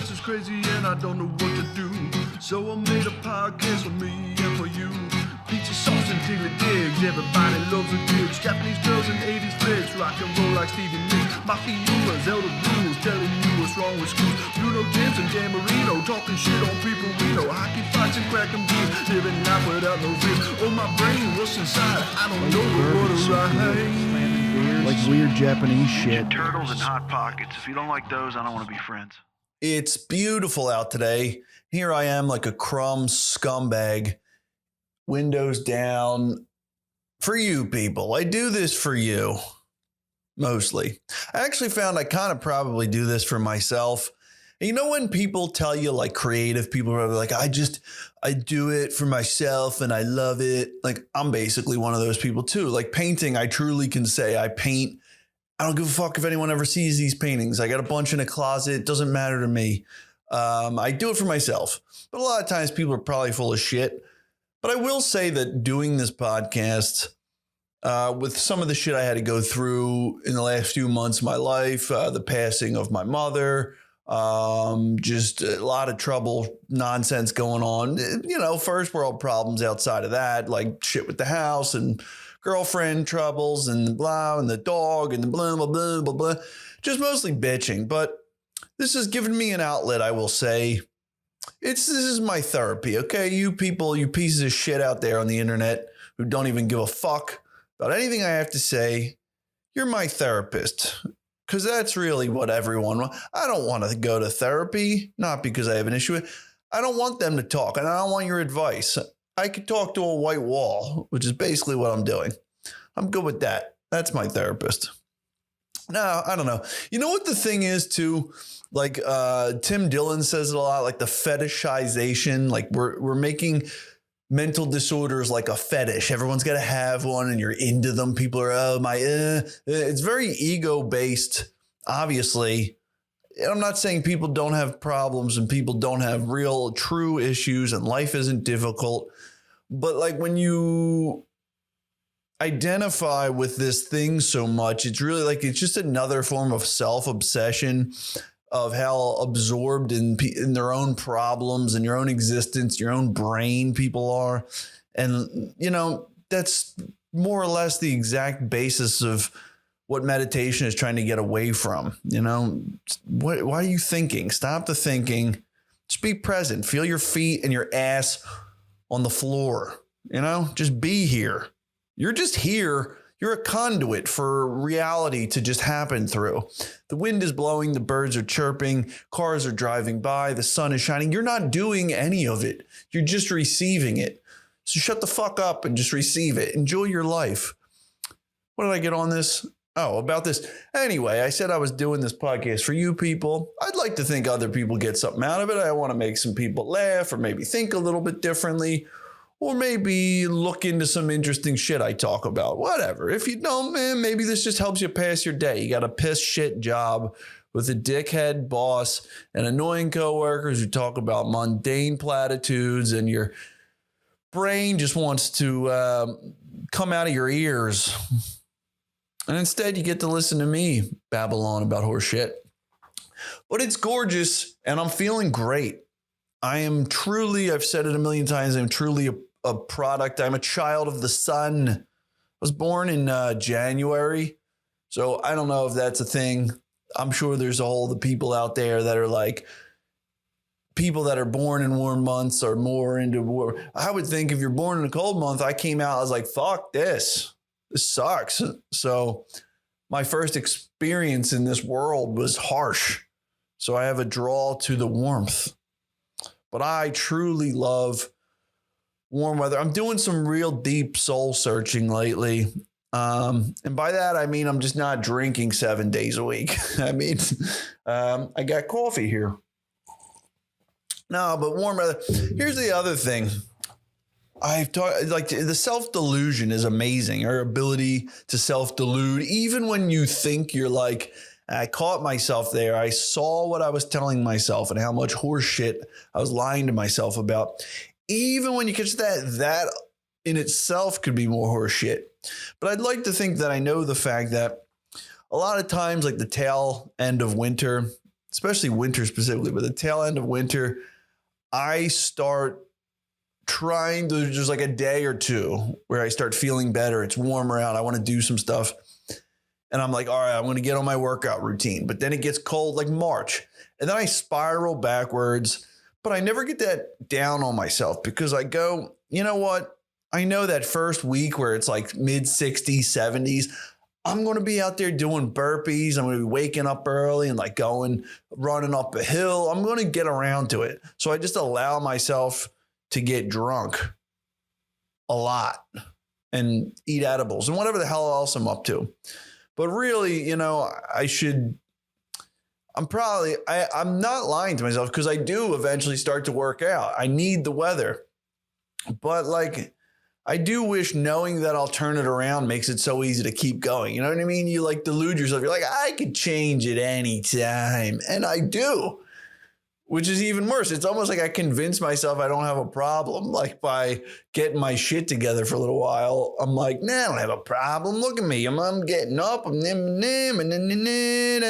universe is crazy and I don't know what to do. So I made a podcast for me and for you. Pizza sauce and diggly digs, everybody loves a dig. Japanese girls and 80s flicks, rock and roll like Stevie Nicks. Mafia humors, elder rules, telling you what's wrong with school. Bruno James and Dan Marino, talking shit on people we know. Hockey fights and cracking beers, living life without no fear. Oh, my brain, what's inside? I don't know what to write. Like weird Japanese shit. Turtles and Hot Pockets. If you don't like those, I don't want to be friends. It's beautiful out today. Here I am like a crumb scumbag. Windows down for you people. I do this for you. Mostly. I actually found I kind of probably do this for myself. And you know when people tell you, like creative people are like, I do it for myself and I love it. Like I'm basically one of those people too. Like painting, I truly can say I paint. I don't give a fuck if anyone ever sees these paintings. I got a bunch in a closet. It doesn't matter to me. I do it for myself. But a lot of times people are probably full of shit. But I will say that doing this podcast with some of the shit I had to go through in the last few months of my life, the passing of my mother, just a lot of trouble, nonsense going on, you know, first world problems outside of that, like shit with the house and girlfriend troubles and blah, and the dog and the blah, blah, blah, blah, blah, just mostly bitching. But this has given me an outlet, I will say. This is my therapy, okay? You people, you pieces of shit out there on the internet who don't even give a fuck about anything I have to say, you're my therapist. Because that's really what everyone wants. I don't want to go to therapy, not because I have an issue with it. I don't want them to talk, and I don't want your advice. I could talk to a white wall, which is basically what I'm doing. I'm good with that. That's my therapist. No, I don't know. You know what the thing is, too? Like Tim Dillon says it a lot, like the fetishization, like we're making mental disorders like a fetish. Everyone's got to have one and you're into them. People are, it's very ego based, obviously. I'm not saying people don't have problems and people don't have real true issues and life isn't difficult. But like when you identify with this thing so much, it's really like it's just another form of self-obsession of how absorbed in their own problems and your own existence, your own brain people are. And, you know, that's more or less the exact basis of what meditation is trying to get away from. You know, why are you thinking? Stop the thinking. Just be present. Feel your feet and your ass on the floor. You know, just be here. You're just here. You're a conduit for reality to just happen through. The wind is blowing, the birds are chirping, cars are driving by, the sun is shining. You're not doing any of it. You're just receiving it. So shut the fuck up and just receive it. Enjoy your life. What did I get on this? Oh, about this. Anyway, I said I was doing this podcast for you people. I'd like to think other people get something out of it. I want to make some people laugh or maybe think a little bit differently. Or maybe look into some interesting shit I talk about. Whatever. If you don't, man, maybe this just helps you pass your day. You got a piss shit job with a dickhead boss and annoying coworkers who talk about mundane platitudes, and your brain just wants to come out of your ears. And instead, you get to listen to me babble on about horse shit. But it's gorgeous, and I'm feeling great. I am truly, I've said it a million times, I'm truly a product. I'm a child of the sun. I was born in January. So I don't know if that's a thing. I'm sure there's all the people out there that are like, people that are born in warm months are more into war. I would think if you're born in a cold month, I came out, I was like, fuck this. This sucks. So my first experience in this world was harsh. So I have a draw to the warmth. But I truly love warm weather. I'm doing some real deep soul searching lately. And by that, I mean, I'm just not drinking 7 days a week. I mean, I got coffee here. No, but warm weather. Here's the other thing. I've talked, like, the self-delusion is amazing. Our ability to self-delude, even when you think you're like, I caught myself there. I saw what I was telling myself and how much horse shit I was lying to myself about. Even when you catch that in itself could be more horse shit. But I'd like to think that I know the fact that a lot of times, like the tail end of winter, especially winter specifically, but the tail end of winter, I start trying to, there's like a day or two where I start feeling better. It's warmer out. I want to do some stuff. And I'm like, all right, I'm going to get on my workout routine. But then it gets cold like March. And then I spiral backwards. But I never get that down on myself because I go, you know what? I know that first week where it's like mid 60s, 70s, I'm going to be out there doing burpees. I'm going to be waking up early and like running up a hill. I'm going to get around to it. So I just allow myself to get drunk a lot and eat edibles and whatever the hell else I'm up to. But really, you know, I'm not lying to myself because I do eventually start to work out. I need the weather. But like, I do wish knowing that I'll turn it around makes it so easy to keep going. You know what I mean? You like delude yourself. You're like, I could change at any time. And I do, which is even worse. It's almost like I convince myself I don't have a problem. Like by getting my shit together for a little while, I'm like, nah, I don't have a problem. Look at me. I'm getting up. And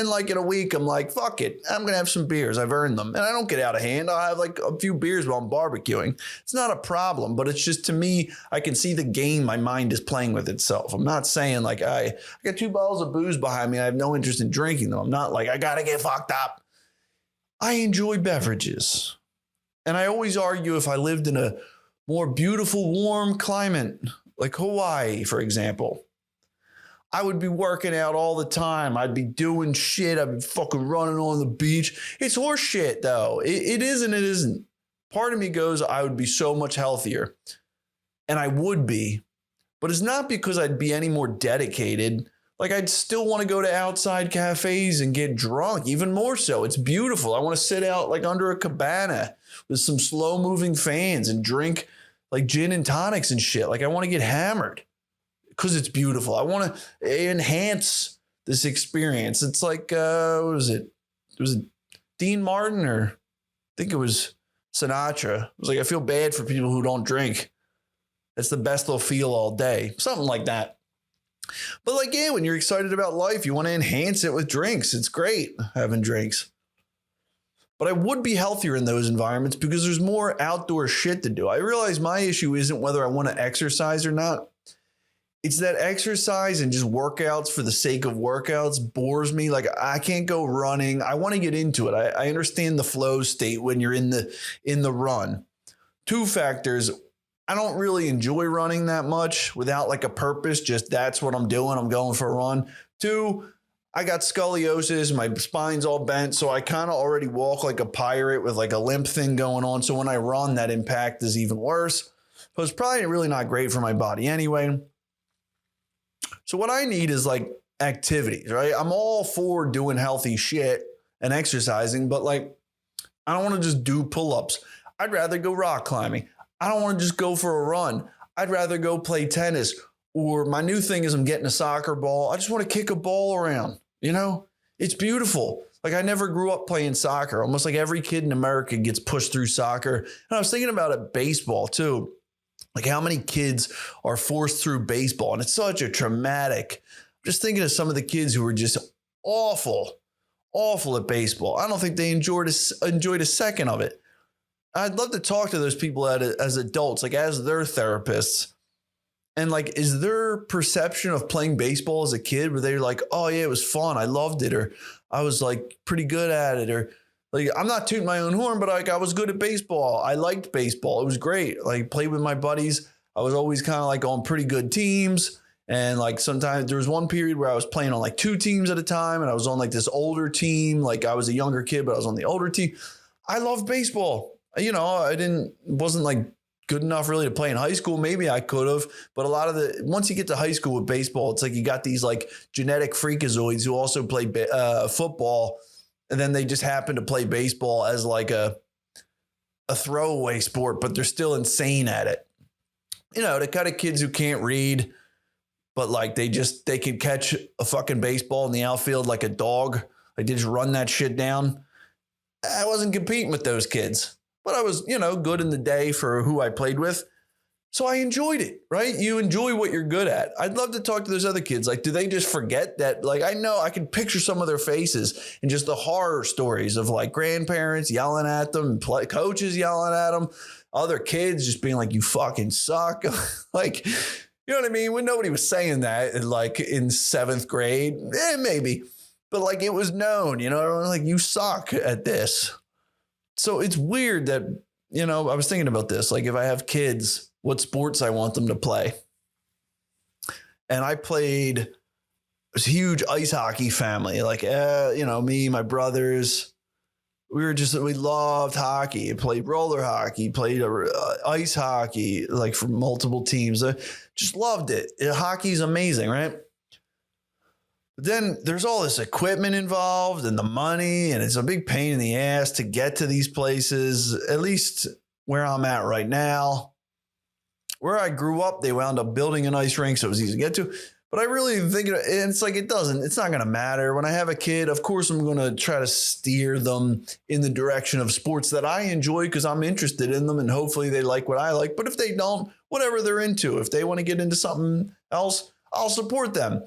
like in a week, I'm like, fuck it. I'm going to have some beers. I've earned them. And I don't get out of hand. I'll have like a few beers while I'm barbecuing. It's not a problem, but it's just to me, I can see the game my mind is playing with itself. I'm not saying like, I got 2 bottles of booze behind me. I have no interest in drinking them. I'm not like, I got to get fucked up. I enjoy beverages. And I always argue if I lived in a more beautiful, warm climate, like Hawaii, for example, I would be working out all the time. I'd be doing shit. I'd be fucking running on the beach. It's horse shit, though. It is and it isn't. Part of me goes, I would be so much healthier. And I would be. But it's not because I'd be any more dedicated. Like I'd still want to go to outside cafes and get drunk, even more so. It's beautiful. I want to sit out like under a cabana with some slow moving fans and drink like gin and tonics and shit. Like I want to get hammered because it's beautiful. I want to enhance this experience. It's like, what was it? Was it Dean Martin or I think it was Sinatra? It was like, I feel bad for people who don't drink. That's the best they'll feel all day. Something like that. But like, yeah, when you're excited about life, you want to enhance it with drinks. It's great having drinks. But I would be healthier in those environments because there's more outdoor shit to do. I realize my issue isn't whether I want to exercise or not. It's that exercise and just workouts for the sake of workouts bores me. Like I can't go running. I want to get into it. I understand the flow state when you're in the run. 2 factors. I don't really enjoy running that much without like a purpose. Just that's what I'm doing. I'm going for a run. 2, I got scoliosis. My spine's all bent. So I kind of already walk like a pirate with like a limp thing going on. So when I run, that impact is even worse. So it's probably really not great for my body anyway. So what I need is like activities, right? I'm all for doing healthy shit and exercising, but like, I don't want to just do pull-ups. I'd rather go rock climbing. I don't want to just go for a run. I'd rather go play tennis. Or my new thing is I'm getting a soccer ball. I just want to kick a ball around. You know, it's beautiful. Like I never grew up playing soccer. Almost like every kid in America gets pushed through soccer. And I was thinking about it, baseball too. Like how many kids are forced through baseball? And it's such a traumatic. I'm just thinking of some of the kids who were just awful at baseball. I don't think they enjoyed a second of it. I'd love to talk to those people as adults, like as their therapists. And like, is their perception of playing baseball as a kid where they're like, oh yeah, it was fun. I loved it. Or I was like pretty good at it. Or like, I'm not tooting my own horn, but like I was good at baseball. I liked baseball. It was great. Like played with my buddies. I was always kind of like on pretty good teams. And like sometimes there was one period where I was playing on like 2 teams at a time. And I was on like this older team. Like I was a younger kid, but I was on the older team. I love baseball. You know, wasn't like good enough really to play in high school. Maybe I could have, but once you get to high school with baseball, it's like you got these like genetic freakazoids who also play football. And then they just happen to play baseball as like a throwaway sport, but they're still insane at it. You know, the kind of kids who can't read, but like they can catch a fucking baseball in the outfield like a dog. Like they just run that shit down. I wasn't competing with those kids. But I was, you know, good in the day for who I played with. So I enjoyed it, right? You enjoy what you're good at. I'd love to talk to those other kids. Like, do they just forget that? Like, I know I can picture some of their faces and just the horror stories of like grandparents yelling at them, coaches yelling at them, other kids just being like, you fucking suck. Like, you know what I mean? When nobody was saying that like in 7th grade, maybe. But like it was known, you know, like you suck at this. So it's weird that, you know, I was thinking about this. Like if I have kids, what sports I want them to play. And I played a huge ice hockey family. Like, you know, me, my brothers, we loved hockey. I played roller hockey, played ice hockey, like for multiple teams. I just loved it. Hockey's amazing, right? But then there's all this equipment involved and the money, and it's a big pain in the ass to get to these places, at least where I'm at right now. Where I grew up, they wound up building an ice rink, so it was easy to get to. But I really think it's like it's not going to matter. When I have a kid, of course, I'm going to try to steer them in the direction of sports that I enjoy because I'm interested in them and hopefully they like what I like. But if they don't, whatever they're into, if they want to get into something else, I'll support them.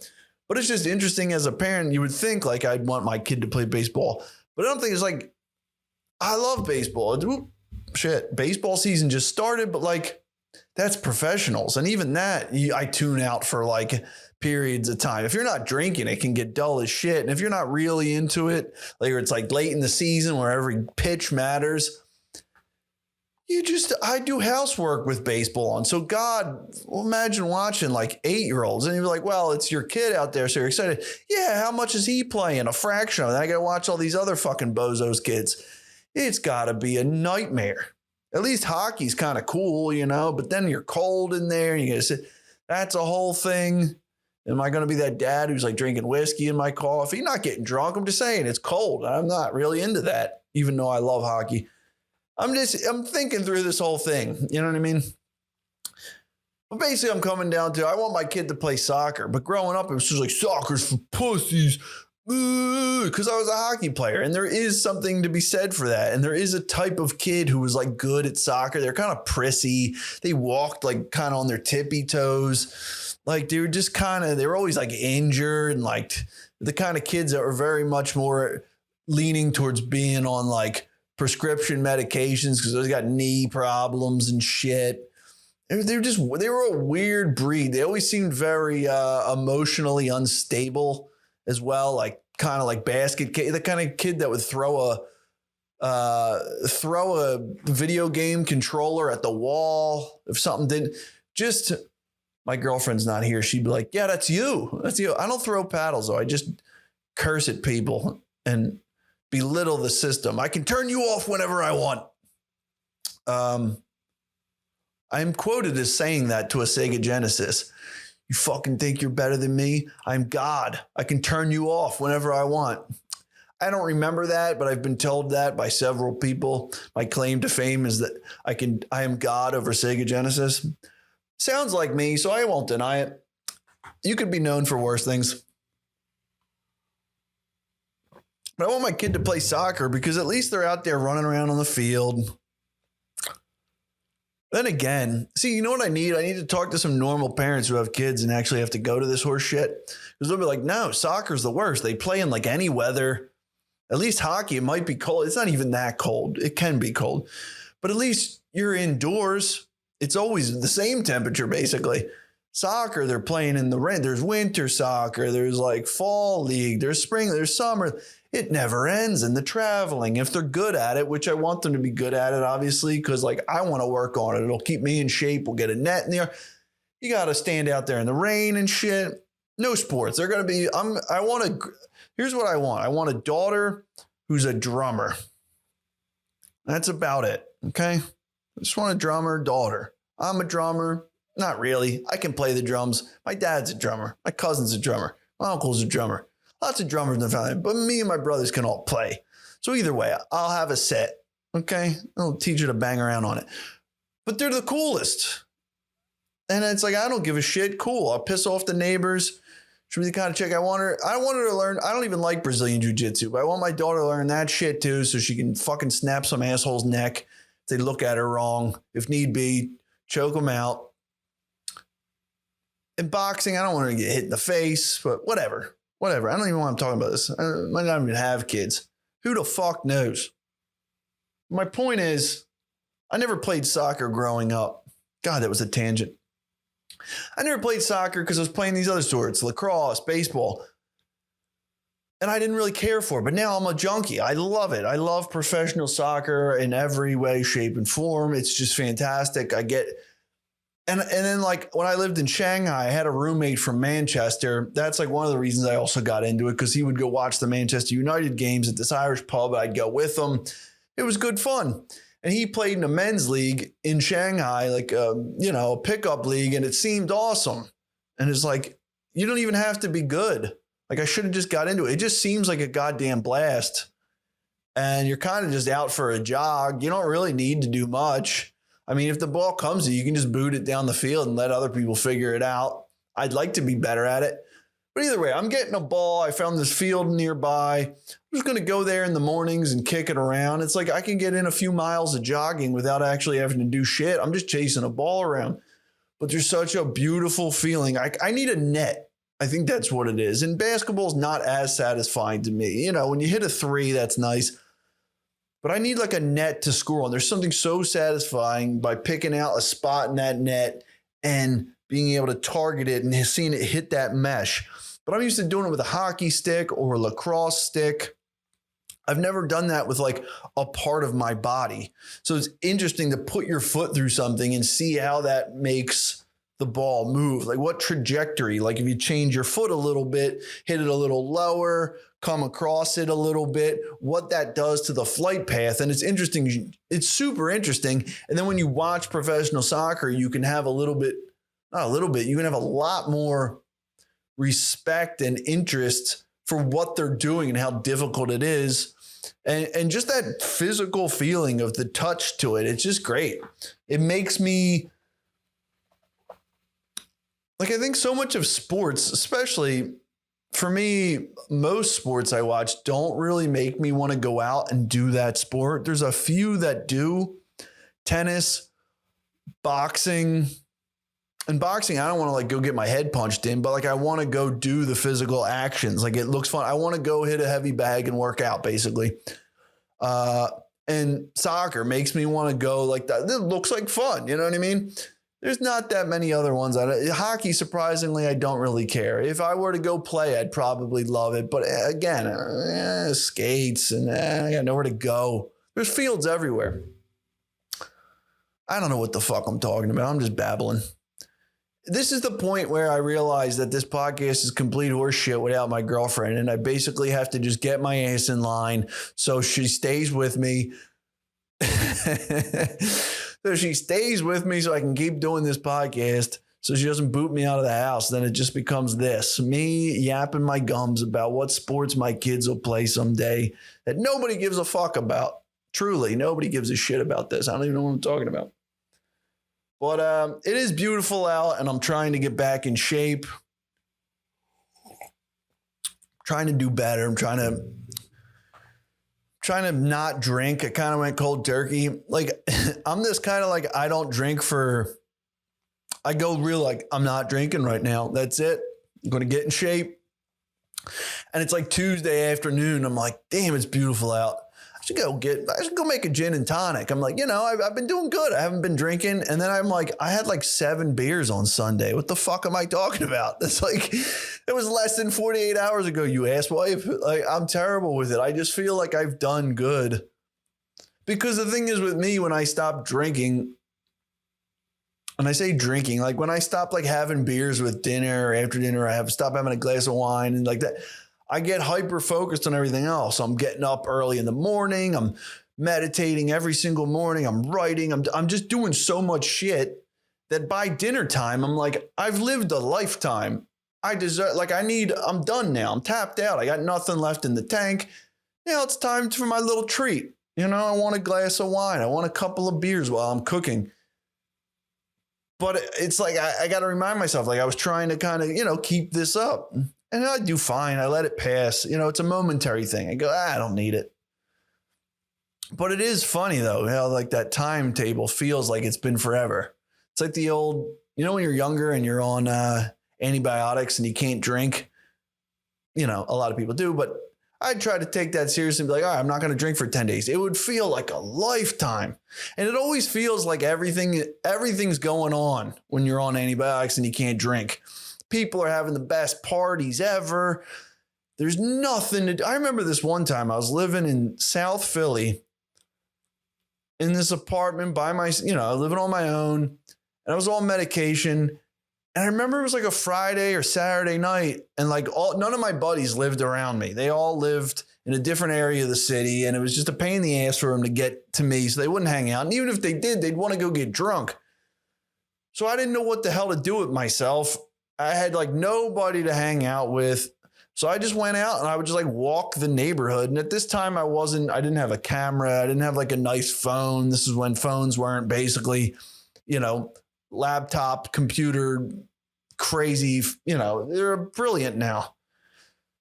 But it's just interesting as a parent, you would think like I'd want my kid to play baseball. But I don't think it's like, I love baseball. Shit, baseball season just started, but like, that's professionals. And even that, I tune out for like periods of time. If you're not drinking, it can get dull as shit. And if you're not really into it, like it's like late in the season where every pitch matters, I do housework with baseball on. So God, imagine watching like 8-year-olds and you're like, well, it's your kid out there. So you're excited. Yeah. How much is he playing? A fraction of it. I got to watch all these other fucking bozos kids. It's got to be a nightmare. At least hockey's kind of cool, you know, but then you're cold in there and you got to sit. That's a whole thing. Am I going to be that dad who's like drinking whiskey in my coffee? Not getting drunk. I'm just saying it's cold. I'm not really into that, even though I love hockey. I'm thinking through this whole thing. You know what I mean? But basically I'm coming down to, I want my kid to play soccer, but growing up, it was just like soccer's for pussies. Because I was a hockey player and there is something to be said for that. And there is a type of kid who was like good at soccer. They're kind of prissy. They walked like kind of on their tippy toes. Like they were always like injured and like the kind of kids that were very much more leaning towards being on like prescription medications because they got knee problems and shit. They were a weird breed. They always seemed very emotionally unstable as well, like kind of like basket kid, the kind of kid that would throw a video game controller at the wall if something didn't. Just my girlfriend's not here. She'd be like, "Yeah, that's you. That's you." I don't throw paddles though. I just curse at people and belittle the system. I can turn you off whenever I want. I'm quoted as saying that to a Sega Genesis. You fucking think you're better than me? I'm God. I can turn you off whenever I want. I don't remember that, but I've been told that by several people. My claim to fame is that I am God over Sega Genesis. Sounds like me, so I won't deny it. You could be known for worse things. But I want my kid to play soccer because at least they're out there running around on the field. Then again, see, you know what I need? I need to talk to some normal parents who have kids and actually have to go to this horse shit. Because they'll be like, no, soccer's the worst. They play in like any weather. At least hockey, it might be cold. It's not even that cold. It can be cold. But at least you're indoors. It's always the same temperature, basically. Soccer, they're playing in the rain. There's winter soccer. There's like fall league. There's spring. There's summer. It never ends. And the traveling, if they're good at it, which I want them to be good at it, obviously, because like I want to work on it. It'll keep me in shape. We'll get a net in the yard. You got to stand out there in the rain and shit. No sports. They're going to be, here's what I want. I want a daughter who's a drummer. That's about it. Okay. I just want a drummer daughter. I'm a drummer. Not really. I can play the drums. My dad's a drummer. My cousin's a drummer. My uncle's a drummer. Lots of drummers in the family, but me and my brothers can all play. So either way, I'll have a set. Okay. I'll teach you to bang around on it. But they're the coolest. And it's like, I don't give a shit. Cool. I'll piss off the neighbors. She'll be the kind of chick I want her to learn. I don't even like Brazilian jiu-jitsu, but I want my daughter to learn that shit too. So she can fucking snap some asshole's neck if they look at her wrong. If need be, choke them out. in boxing, I don't want to get hit in the face, but whatever. I don't even want to talk about this. I might not even have kids. Who the fuck knows? My point is, I never played soccer growing up. God, that was a tangent. I never played soccer because I was playing these other sports, lacrosse, baseball. And I didn't really care for it. But now I'm a junkie. I love it. I love professional soccer in every way, shape, and form. It's just fantastic. And then like when I lived in Shanghai, I had a roommate from Manchester. That's like one of the reasons I also got into it, because he would go watch the Manchester United games at this Irish pub. I'd go with him. It was good fun. And he played in a men's league in Shanghai, like, a pickup league. And it seemed awesome. And it's like, you don't even have to be good. Like, I should have just got into it. It just seems like a goddamn blast. And you're kind of just out for a jog. You don't really need to do much. I mean, if the ball comes to you, you can just boot it down the field and let other people figure it out. I'd like to be better at it. But either way, I'm getting a ball. I found this field nearby. I'm just going to go there in the mornings and kick it around. It's like I can get in a few miles of jogging without actually having to do shit. I'm just chasing a ball around. But there's such a beautiful feeling. I need a net. I think that's what it is. And basketball is not as satisfying to me. When you hit a three, that's nice. But I need like a net to score on. There's something so satisfying by picking out a spot in that net and being able to target it and seeing it hit that mesh. But I'm used to doing it with a hockey stick or a lacrosse stick. I've never done that with like a part of my body. So it's interesting to put your foot through something and see how that makes the ball move. Like what trajectory, like if you change your foot a little bit, hit it a little lower, come across it a little bit, what that does to the flight path. And it's interesting. It's super interesting. And then when you watch professional soccer, you can have you can have a lot more respect and interest for what they're doing and how difficult it is. And just that physical feeling of the touch to it. It's just great. It makes me like, I think so much of sports, especially for me, most sports I watch don't really make me want to go out and do that sport. There's a few that do. Tennis, boxing. And boxing, I don't want to like go get my head punched in, but like I want to go do the physical actions. Like it looks fun. I want to go hit a heavy bag and work out basically. And soccer makes me want to go like that. It looks like fun. You know what I mean? There's not that many other ones. Hockey, surprisingly, I don't really care. If I were to go play, I'd probably love it. But again, skates and I got nowhere to go. There's fields everywhere. I don't know what the fuck I'm talking about. I'm just babbling. This is the point where I realize that this podcast is complete horseshit without my girlfriend. And I basically have to just get my ass in line so she stays with me. So she stays with me so I can keep doing this podcast so she doesn't boot me out of the house. Then it just becomes this, me yapping my gums about what sports my kids will play someday that nobody gives a fuck about. Truly, nobody gives a shit about this. I don't even know what I'm talking about. But it is beautiful out and I'm trying to get back in shape. Trying to do better. I'm trying to not drink. I kind of went cold turkey. Like I'm this kind of like, I don't drink I go real like I'm not drinking right now. That's it. I'm going to get in shape. And it's like Tuesday afternoon. I'm like, damn, it's beautiful out. I should go make a gin and tonic. I'm like, I've been doing good. I haven't been drinking. And then I'm like, I had like 7 beers on Sunday. What the fuck am I talking about? It's like, it was less than 48 hours ago, you asswife. Like, I'm terrible with it. I just feel like I've done good. Because the thing is with me, when I stop drinking, and I say drinking, like when I stop like having beers with dinner or after dinner, I stop having a glass of wine and like that. I get hyper focused on everything else. I'm getting up early in the morning. I'm meditating every single morning. I'm writing. I'm just doing so much shit that by dinner time, I'm like, I've lived a lifetime. I'm done now. I'm tapped out. I got nothing left in the tank. Now it's time for my little treat. I want a glass of wine. I want a couple of beers while I'm cooking. But it's like, I got to remind myself, like I was trying to kind of, keep this up. And I do fine. I let it pass. It's a momentary thing. I go, I don't need it. But it is funny though, how like that timetable feels like it's been forever. It's like the old, when you're younger and you're on antibiotics and you can't drink. You know, a lot of people do, but I try to take that seriously and be like, all right, I'm not going to drink for 10 days. It would feel like a lifetime. And it always feels like everything's going on when you're on antibiotics and you can't drink. People are having the best parties ever. There's nothing to do. I remember this one time I was living in South Philly in this apartment living on my own, and I was on medication. And I remember it was like a Friday or Saturday night, and like none of my buddies lived around me. They all lived in a different area of the city, and it was just a pain in the ass for them to get to me, so they wouldn't hang out. And even if they did, they'd want to go get drunk. So I didn't know what the hell to do with myself. I had like nobody to hang out with. So I just went out and I would just like walk the neighborhood. And at this time I didn't have a camera. I didn't have like a nice phone. This is when phones weren't basically, laptop, computer, crazy, they're brilliant now.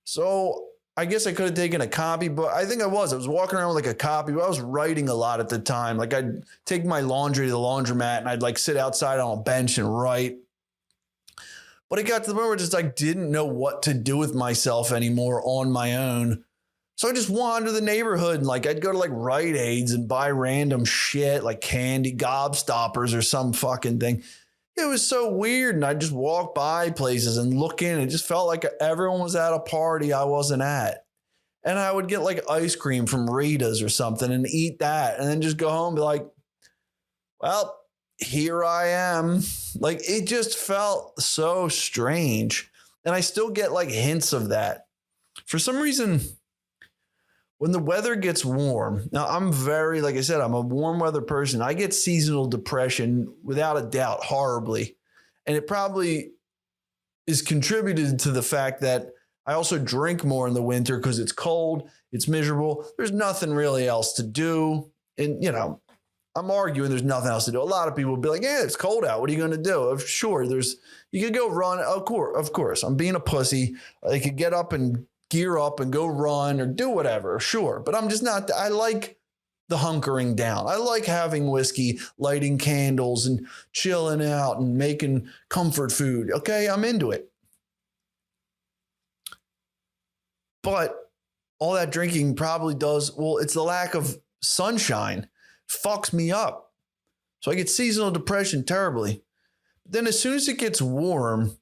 So I guess I could have taken a copy, but I think I was walking around with like a copy, but I was writing a lot at the time. Like I'd take my laundry to the laundromat and I'd like sit outside on a bench and write. But it got to the point where I just like didn't know what to do with myself anymore on my own. So I just wandered the neighborhood and like I'd go to like Rite Aids and buy random shit like candy, gobstoppers or some fucking thing. It was so weird. And I'd just walk by places and look in. It just felt like everyone was at a party I wasn't at. And I would get like ice cream from Rita's or something and eat that and then just go home and be like, well, here I am. Like it just felt so strange. And I still get like hints of that. For some reason, when the weather gets warm, now I'm like I said, I'm a warm weather person. I get seasonal depression without a doubt, horribly. And it probably is contributed to the fact that I also drink more in the winter because it's cold, it's miserable. There's nothing really else to do. And, I'm arguing there's nothing else to do. A lot of people will be like, yeah, it's cold out. What are you going to do? Sure, you could go run. Of course. I'm being a pussy. I could get up and gear up and go run or do whatever. Sure. But I'm just not. I like the hunkering down. I like having whiskey, lighting candles and chilling out and making comfort food. Okay, I'm into it. But all that drinking probably does. Well, it's the lack of sunshine. Fucks me up. So I get seasonal depression terribly. But then as soon as it gets warm,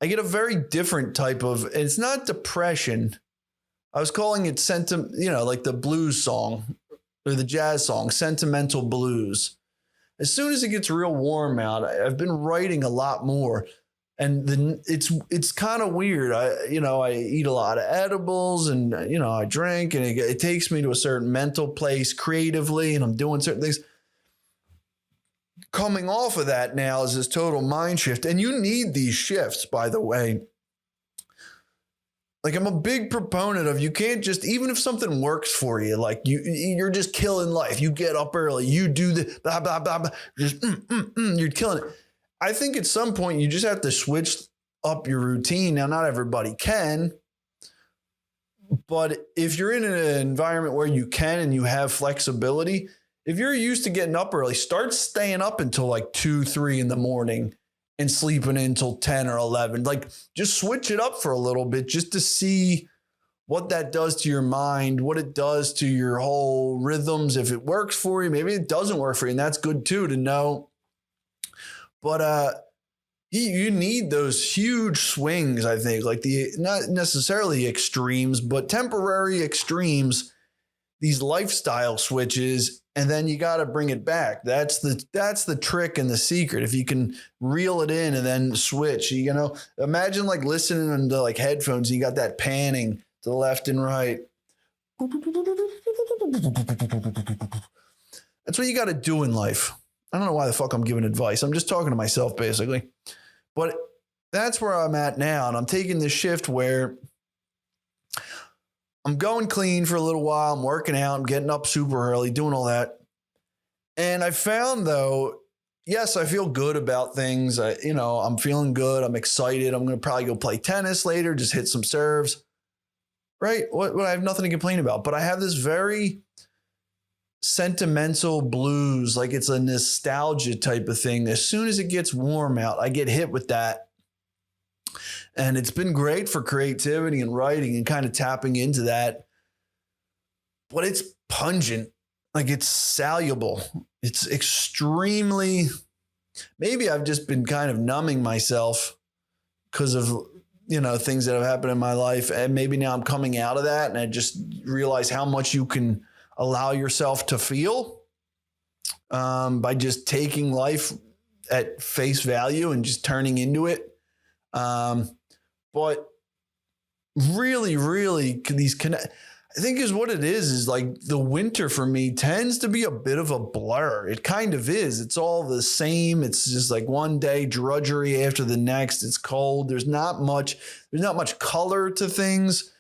I get a very different type of, and it's not depression. I was calling it like the blues song or the jazz song, sentimental blues. As soon as it gets real warm out, I've been writing a lot more. And then it's kind of weird. I eat a lot of edibles and, I drink and it takes me to a certain mental place creatively and I'm doing certain things. Coming off of that now is this total mind shift. And you need these shifts, by the way. Like I'm a big proponent of you can't just, even if something works for you, like you're just killing life. You get up early, you do the blah, blah, blah, blah, just you're killing it. I think at some point you just have to switch up your routine. Now, not everybody can, but if you're in an environment where you can and you have flexibility, if you're used to getting up early, start staying up until like 2, 3 in the morning and sleeping until 10 or 11. Like just switch it up for a little bit just to see what that does to your mind, what it does to your whole rhythms. If it works for you, maybe it doesn't work for you. And that's good too, to know. But you need those huge swings, I think, like not necessarily extremes, but temporary extremes, these lifestyle switches, and then you got to bring it back. That's the trick and the secret. If you can reel it in and then switch, imagine like listening to like headphones and you got that panning to the left and right. That's what you got to do in life. I don't know why the fuck I'm giving advice. I'm just talking to myself basically. But that's where I'm at now. And I'm taking this shift where I'm going clean for a little while. I'm working out. I'm getting up super early, doing all that. And I found though, yes, I feel good about things. I'm feeling good. I'm excited. I'm going to probably go play tennis later, just hit some serves. Right? What I have nothing to complain about. But I have this very sentimental blues, like it's a nostalgia type of thing. As soon as it gets warm out, I get hit with that. And it's been great for creativity and writing and kind of tapping into that. But it's pungent, like it's soluble. It's extremely, maybe I've just been kind of numbing myself because of, things that have happened in my life. And maybe now I'm coming out of that and I just realize how much you can allow yourself to feel by just taking life at face value and just turning into it. But really, I think is what it is like the winter for me tends to be a bit of a blur. It kind of is. It's all the same. It's just like one day drudgery after the next. It's cold. There's not much color to things.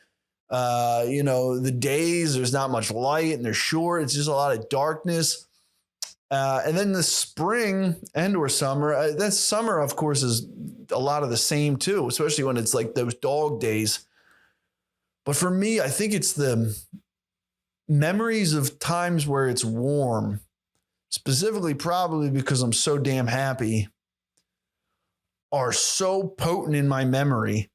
The days, there's not much light and they're short. It's just a lot of darkness. And then the spring and or summer, that summer, of course, is a lot of the same too, especially when it's like those dog days. But for me, I think it's the memories of times where it's warm, specifically probably because I'm so damn happy, are so potent in my memory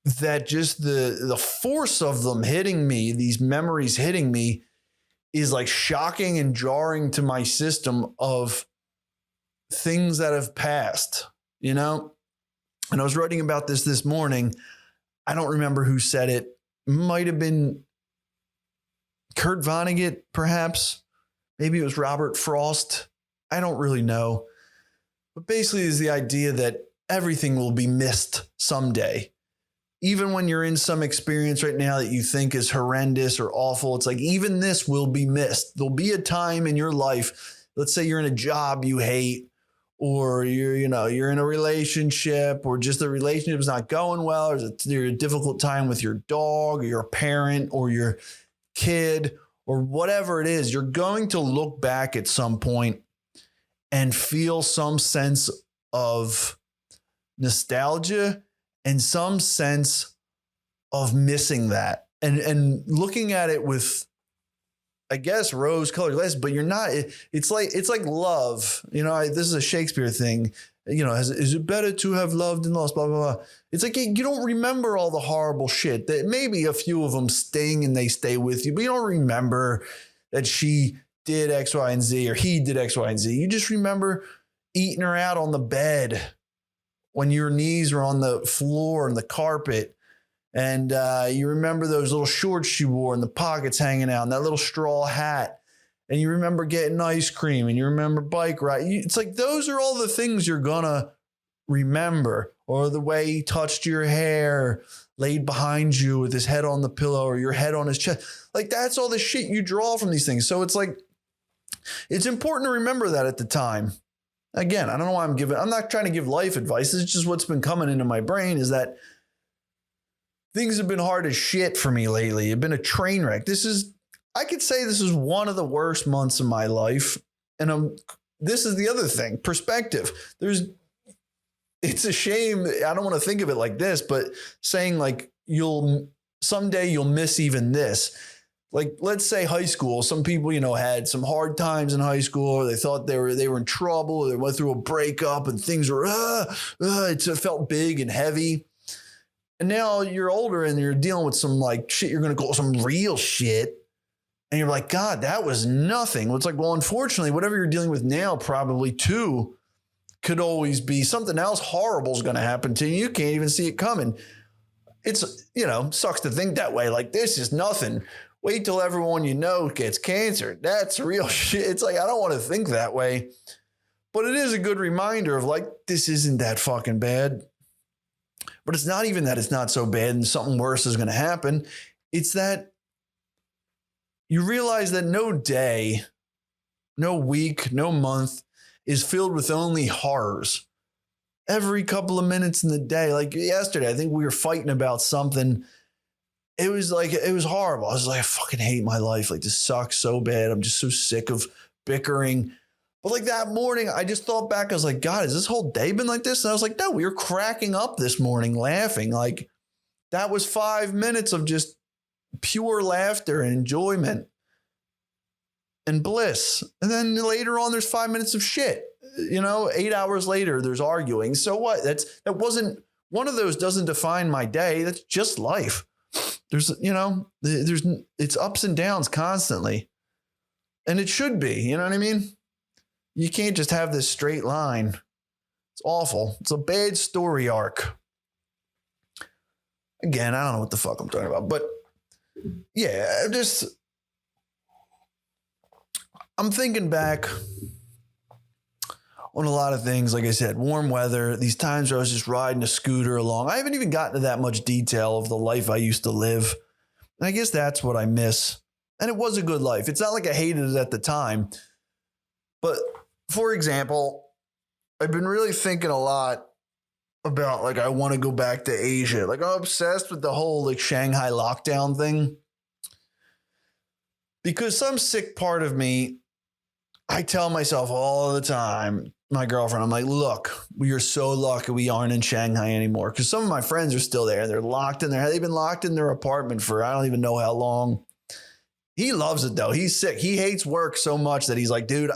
that just the force of them hitting me, these memories hitting me, is like shocking and jarring to my system of things that have passed, And I was writing about this morning. I don't remember who said it. Might have been Kurt Vonnegut, perhaps. Maybe it was Robert Frost. I don't really know. But basically is the idea that everything will be missed someday. Even when you're in some experience right now that you think is horrendous or awful, it's like even this will be missed. There'll be a time in your life, let's say you're in a job you hate, or you're in a relationship, or just the relationship is not going well, or you're a difficult time with your dog or your parent or your kid or whatever it is, you're going to look back at some point and feel some sense of nostalgia and some sense of missing that and looking at it with, I guess, rose-colored glasses, but you're not. It's like love. This is a Shakespeare thing. Is it better to have loved and lost? Blah blah blah. It's like you don't remember all the horrible shit. That maybe a few of them sting and they stay with you, but you don't remember that she did X, Y, and Z or he did X, Y, and Z. You just remember eating her out on the bed when your knees were on the floor and the carpet. And you remember those little shorts she wore and the pockets hanging out and that little straw hat. And you remember getting ice cream and you remember bike ride. It's like those are all the things you're going to remember. Or the way he touched your hair, laid behind you with his head on the pillow or your head on his chest. Like that's all the shit you draw from these things. So it's like, it's important to remember that at the time. Again, I don't know why I'm not trying to give life advice. It's just what's been coming into my brain is that things have been hard as shit for me lately. It's been a train wreck. I could say this is one of the worst months of my life. And this is the other thing, perspective. It's a shame. I don't want to think of it like this, but saying like someday you'll miss even this. Like, let's say high school. Some people, had some hard times in high school, or they thought they were in trouble, or they went through a breakup and things were, it felt big and heavy. And now you're older and you're dealing with some like shit you're going to call some real shit. And you're like, God, that was nothing. Well, it's like, well, unfortunately, whatever you're dealing with now probably too could always be something else horrible is going to happen to you. You can't even see it coming. It's, sucks to think that way. Like, this is nothing. Wait till everyone gets cancer. That's real shit. It's like, I don't want to think that way. But it is a good reminder of like, this isn't that fucking bad. But it's not even that it's not so bad and something worse is going to happen. It's that you realize that no day, no week, no month is filled with only horrors. Every couple of minutes in the day, like yesterday, I think we were fighting about something. It was horrible. I was like, I fucking hate my life. Like, this sucks so bad. I'm just so sick of bickering. But like that morning, I just thought back. I was like, God, has this whole day been like this? And I was like, no, we were cracking up this morning, laughing. Like that was 5 minutes of just pure laughter and enjoyment and bliss. And then later on, there's 5 minutes of shit. 8 hours later, there's arguing. So what? That wasn't one of those doesn't define my day. That's just life. It's ups and downs constantly. And it should be, you know what I mean? You can't just have this straight line. It's awful. It's a bad story arc. Again, I don't know what the fuck I'm talking about, but yeah, I'm thinking back on a lot of things. Like I said, warm weather, these times where I was just riding a scooter along. I haven't even gotten to that much detail of the life I used to live. And I guess that's what I miss. And it was a good life. It's not like I hated it at the time. But for example, I've been really thinking a lot about like I want to go back to Asia. Like I'm obsessed with the whole like Shanghai Lockdown thing. Because some sick part of me, I tell myself all the time, my girlfriend, I'm like, look, we are so lucky we aren't in Shanghai anymore. Because some of my friends are still there. They're locked in there. They've been locked in their apartment for I don't even know how long. He loves it though. He's sick. He hates work so much that he's like, dude,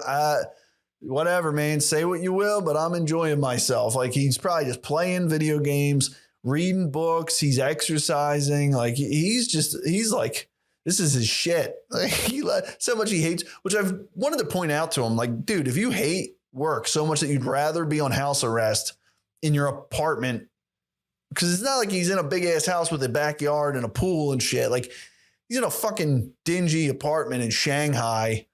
whatever, man, say what you will, but I'm enjoying myself. Like he's probably just playing video games, reading books. He's exercising. Like he's like, this is his shit. Like so much he hates, which I've wanted to point out to him. Like, dude, if you hate work so much that you'd rather be on house arrest in your apartment, because it's not like he's in a big ass house with a backyard and a pool and shit. Like he's in a fucking dingy apartment in Shanghai.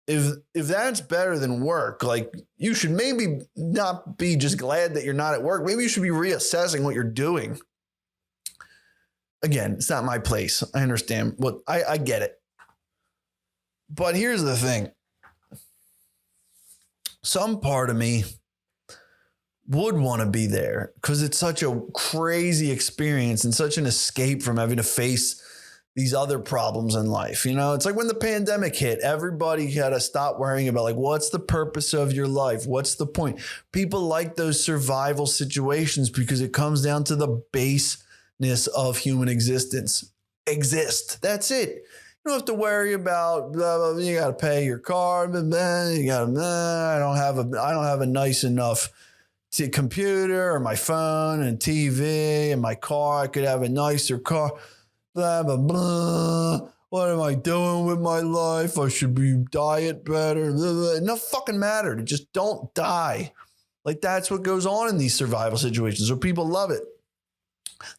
If that's better than work, like you should maybe not be just glad that you're not at work. Maybe you should be reassessing what you're doing. Again, it's not my place. I understand what I get it. But here's the thing. Some part of me would want to be there because it's such a crazy experience and such an escape from having to face these other problems in life. You know, it's like when the pandemic hit, everybody had to stop worrying about like, what's the purpose of your life? What's the point? People like those survival situations because it comes down to the baseness of human existence. Exist. That's it. You don't have to worry about blah, blah, blah. You got to pay your car. Blah, blah. You got to. I don't have a nice enough computer or my phone and TV and my car. I could have a nicer car. Blah, blah, blah. What am I doing with my life? I should be diet better. Blah, blah. No fucking matter. Just don't die. Like that's what goes on in these survival situations. So people love it.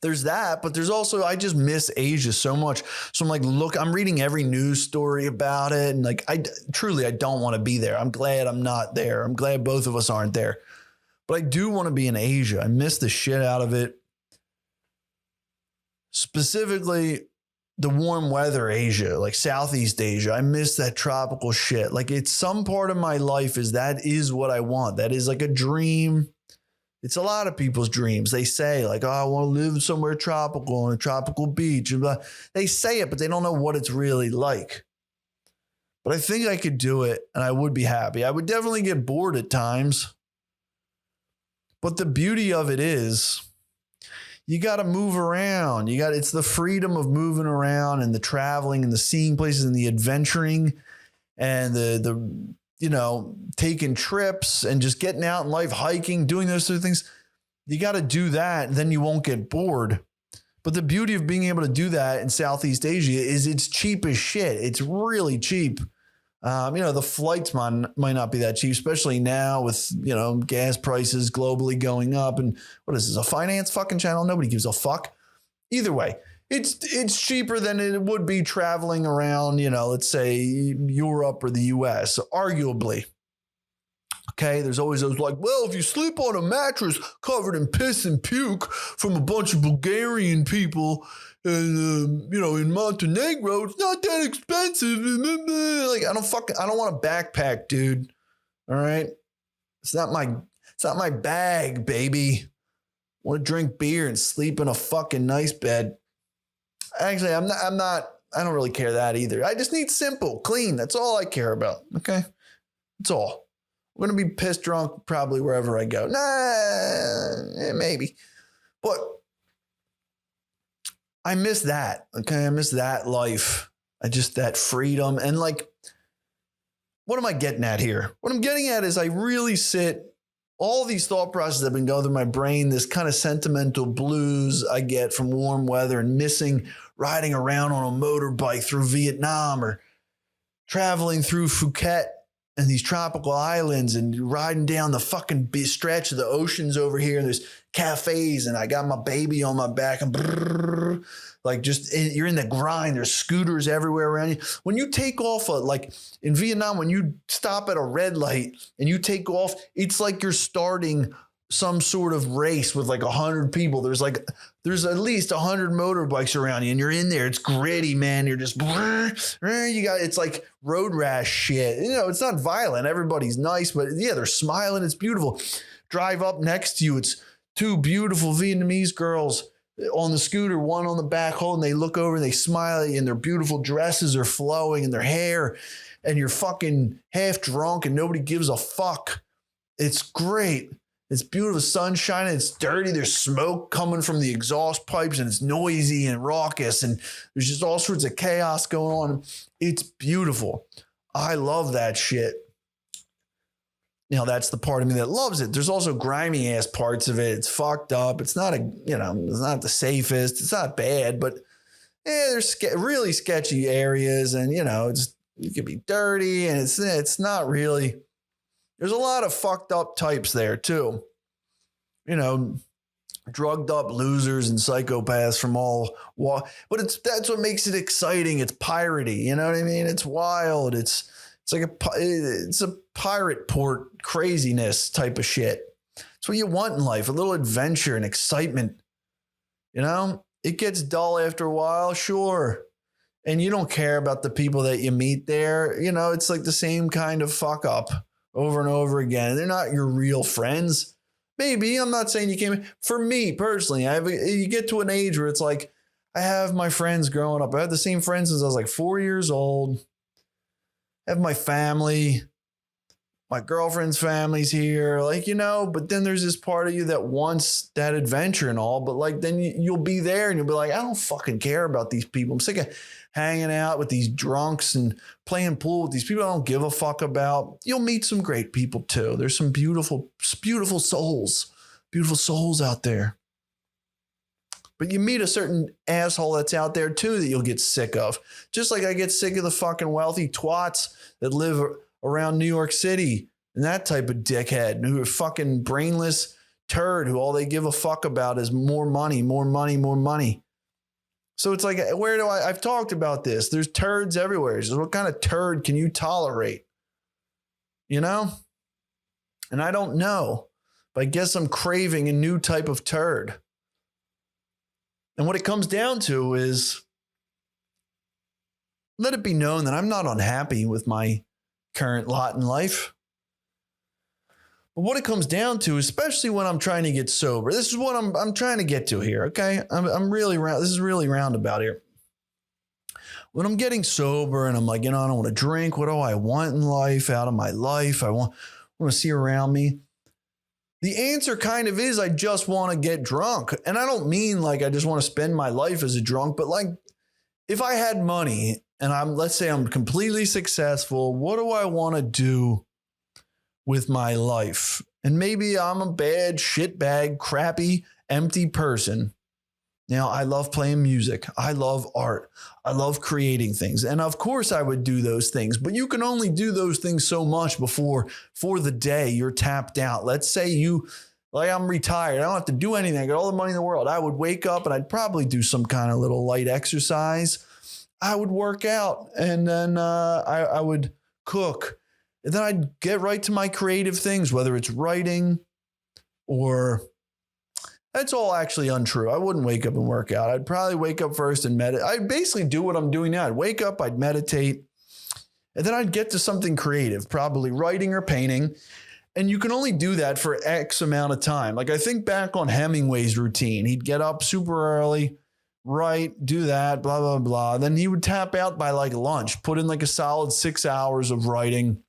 There's that, but there's also, I just miss Asia so much. So I'm like, look, I'm reading every news story about it. And like, I don't want to be there. I'm glad I'm not there. I'm glad both of us aren't there, but I do want to be in Asia. I miss the shit out of it. Specifically the warm weather Asia, like Southeast Asia. I miss that tropical shit. Like it's some part of my life that is what I want. That is like a dream. It's a lot of people's dreams. They say like, oh, I want to live somewhere tropical on a tropical beach. And blah. They say it, but they don't know what it's really like. But I think I could do it and I would be happy. I would definitely get bored at times. But the beauty of it is you got to move around. It's the freedom of moving around and the traveling and the seeing places and the adventuring and the taking trips and just getting out in life, hiking, doing those sort of things. You got to do that and then you won't get bored. But the beauty of being able to do that in Southeast Asia is it's cheap as shit. It's really cheap. The flights might not be that cheap, especially now with, gas prices globally going up. And what is this, a finance fucking channel? Nobody gives a fuck. Either way, it's cheaper than it would be traveling around, let's say Europe or the US, arguably. Okay, there's always those like, well, if you sleep on a mattress covered in piss and puke from a bunch of Bulgarian people, and in Montenegro, it's not that expensive. Like I don't want a backpack, dude. All right, it's not my bag, baby. I want to drink beer and sleep in a fucking nice bed. Actually, I don't really care that either. I just need simple, clean. That's all I care about. Okay, that's all. I'm going to be pissed drunk probably wherever I go. Maybe. But I miss that. Okay. I miss that life. That freedom. And like, what am I getting at here? What I'm getting at is I really sit all these thought processes have been going through my brain, this kind of sentimental blues I get from warm weather and missing riding around on a motorbike through Vietnam or traveling through Phuket and these tropical islands and riding down the fucking stretch of the oceans over here. And there's cafes and I got my baby on my back and brrr, like just you're in the grind. There's scooters everywhere around you. When you take off, like in Vietnam, when you stop at a red light and you take off, it's like you're starting some sort of race with like 100 people. There's at least 100 motorbikes around you and you're in there. It's gritty, man. You're just, it's like road rash shit. You know, it's not violent. Everybody's nice, but yeah, they're smiling. It's beautiful. Drive up next to you. It's two beautiful Vietnamese girls on the scooter, one on the back holding, they look over and they smile at you and their beautiful dresses are flowing and their hair and you're fucking half drunk and nobody gives a fuck. It's great. It's beautiful. Sun shining. It's dirty. There's smoke coming from the exhaust pipes and it's noisy and raucous and there's just all sorts of chaos going on. It's beautiful. I love that shit. Now that's the part of me that loves it. There's also grimy ass parts of it. It's fucked up. It's not it's not the safest. It's not bad, but there's really sketchy areas and it can be dirty and it's not really. There's a lot of fucked up types there too. Drugged up losers and psychopaths from all but that's what makes it exciting. It's piratey, you know what I mean? It's wild. It's like it's a pirate port craziness type of shit. It's what you want in life, a little adventure and excitement. It gets dull after a while, sure. And you don't care about the people that you meet there. It's like the same kind of fuck up over and over again. They're not your real friends. Maybe, I'm not saying you can't. For me personally, you get to an age where it's like, I have my friends growing up. I had the same friends since I was like 4 years old. I have my family, my girlfriend's family's here, but then there's this part of you that wants that adventure and all, but then you'll be there and you'll be like, I don't fucking care about these people. I'm sick of hanging out with these drunks and playing pool with these people I don't give a fuck about. You'll meet some great people too. There's some beautiful, beautiful souls out there. But you meet a certain asshole that's out there too that you'll get sick of. Just like I get sick of the fucking wealthy twats that live around New York City and that type of dickhead who are fucking brainless turd who all they give a fuck about is more money, more money, more money. So it's like, I've talked about this. There's turds everywhere. So what kind of turd can you tolerate? And I don't know, but I guess I'm craving a new type of turd. And what it comes down to is, let it be known that I'm not unhappy with my current lot in life. But what it comes down to, especially when I'm trying to get sober, this is what I'm trying to get to here. Okay, I'm really this is really roundabout here. When I'm getting sober and I'm like, I don't want to drink. What do I want in life? Out of my life, I want to see around me. The answer kind of is I just want to get drunk. And I don't mean like I just want to spend my life as a drunk, but like if I had money and let's say I'm completely successful, what do I want to do with my life? And maybe I'm a bad shitbag, crappy, empty person. Now, I love playing music. I love art. I love creating things. And of course I would do those things, but you can only do those things so much before for the day you're tapped out. Let's say I'm retired. I don't have to do anything. I got all the money in the world. I would wake up and I'd probably do some kind of little light exercise. I would work out and then I would cook. And then I'd get right to my creative things, whether it's writing or... That's all actually untrue. I wouldn't wake up and work out. I'd probably wake up first and meditate. I'd basically do what I'm doing now. I'd wake up, I'd meditate, and then I'd get to something creative, probably writing or painting. And you can only do that for X amount of time. Like I think back on Hemingway's routine. He'd get up super early, write, do that, blah, blah, blah. Then he would tap out by like lunch, put in like a solid 6 hours of writing,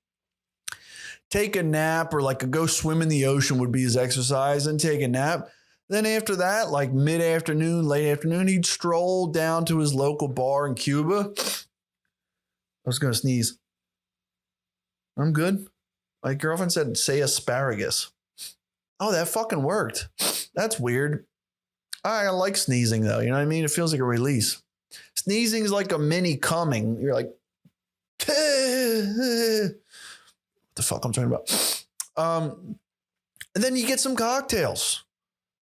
take a nap or like go swim in the ocean would be his exercise and take a nap. Then after that, like mid-afternoon, late afternoon, he'd stroll down to his local bar in Cuba. I was going to sneeze. I'm good. My girlfriend said, say asparagus. Oh, that fucking worked. That's weird. I like sneezing though. You know what I mean? It feels like a release. Sneezing is like a mini coming. You're like, what the fuck I'm talking about? And then you get some cocktails.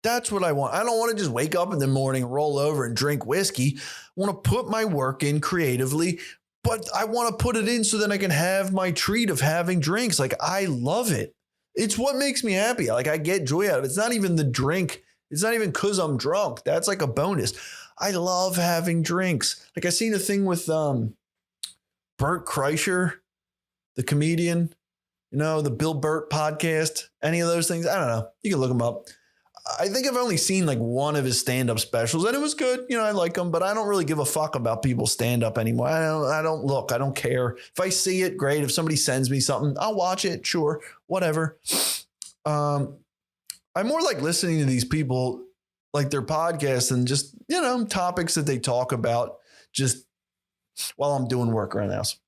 That's what I want. I don't want to just wake up in the morning, roll over and drink whiskey. I want to put my work in creatively, but I want to put it in so that I can have my treat of having drinks. Like, I love it. It's what makes me happy. Like, I get joy out of it. It's not even the drink. It's not even because I'm drunk. That's like a bonus. I love having drinks. Like, I seen a thing with Bert Kreischer, the comedian, you know, the Bill Burt podcast, any of those things. I don't know. You can look them up. I think I've only seen like one of his stand-up specials and it was good. You know, I like him, but I don't really give a fuck about people's stand-up anymore. I don't look. I don't care. If I see it, great. If somebody sends me something, I'll watch it. Sure. Whatever. I'm more like listening to these people, like their podcasts and just, you know, topics that they talk about just while I'm doing work around the house.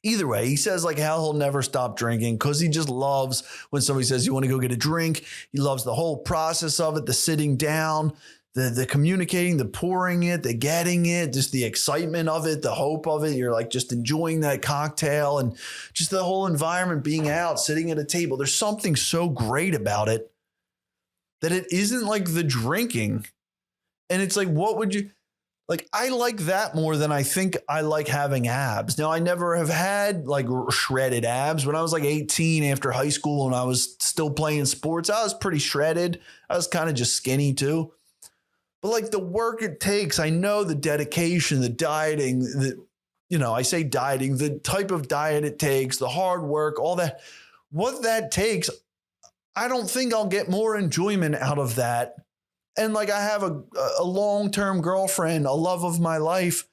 Either way, he says like how he'll never stop drinking because he just loves when somebody says, you want to go get a drink? He loves the whole process of it, the sitting down, the communicating, the pouring it, the getting it, just the excitement of it, the hope of it. You're like just enjoying that cocktail and just the whole environment being out, sitting at a table. There's something so great about it that it isn't like the drinking. And it's like, what would you... Like, I like that more than I think I like having abs. Now, I never have had like shredded abs. When I was like 18 after high school and I was still playing sports, I was pretty shredded. I was kind of just skinny too. But like the work it takes, I know the dedication, the dieting, I say dieting, the type of diet it takes, the hard work, all that, what that takes, I don't think I'll get more enjoyment out of that. And like I have a long-term girlfriend, a love of my life,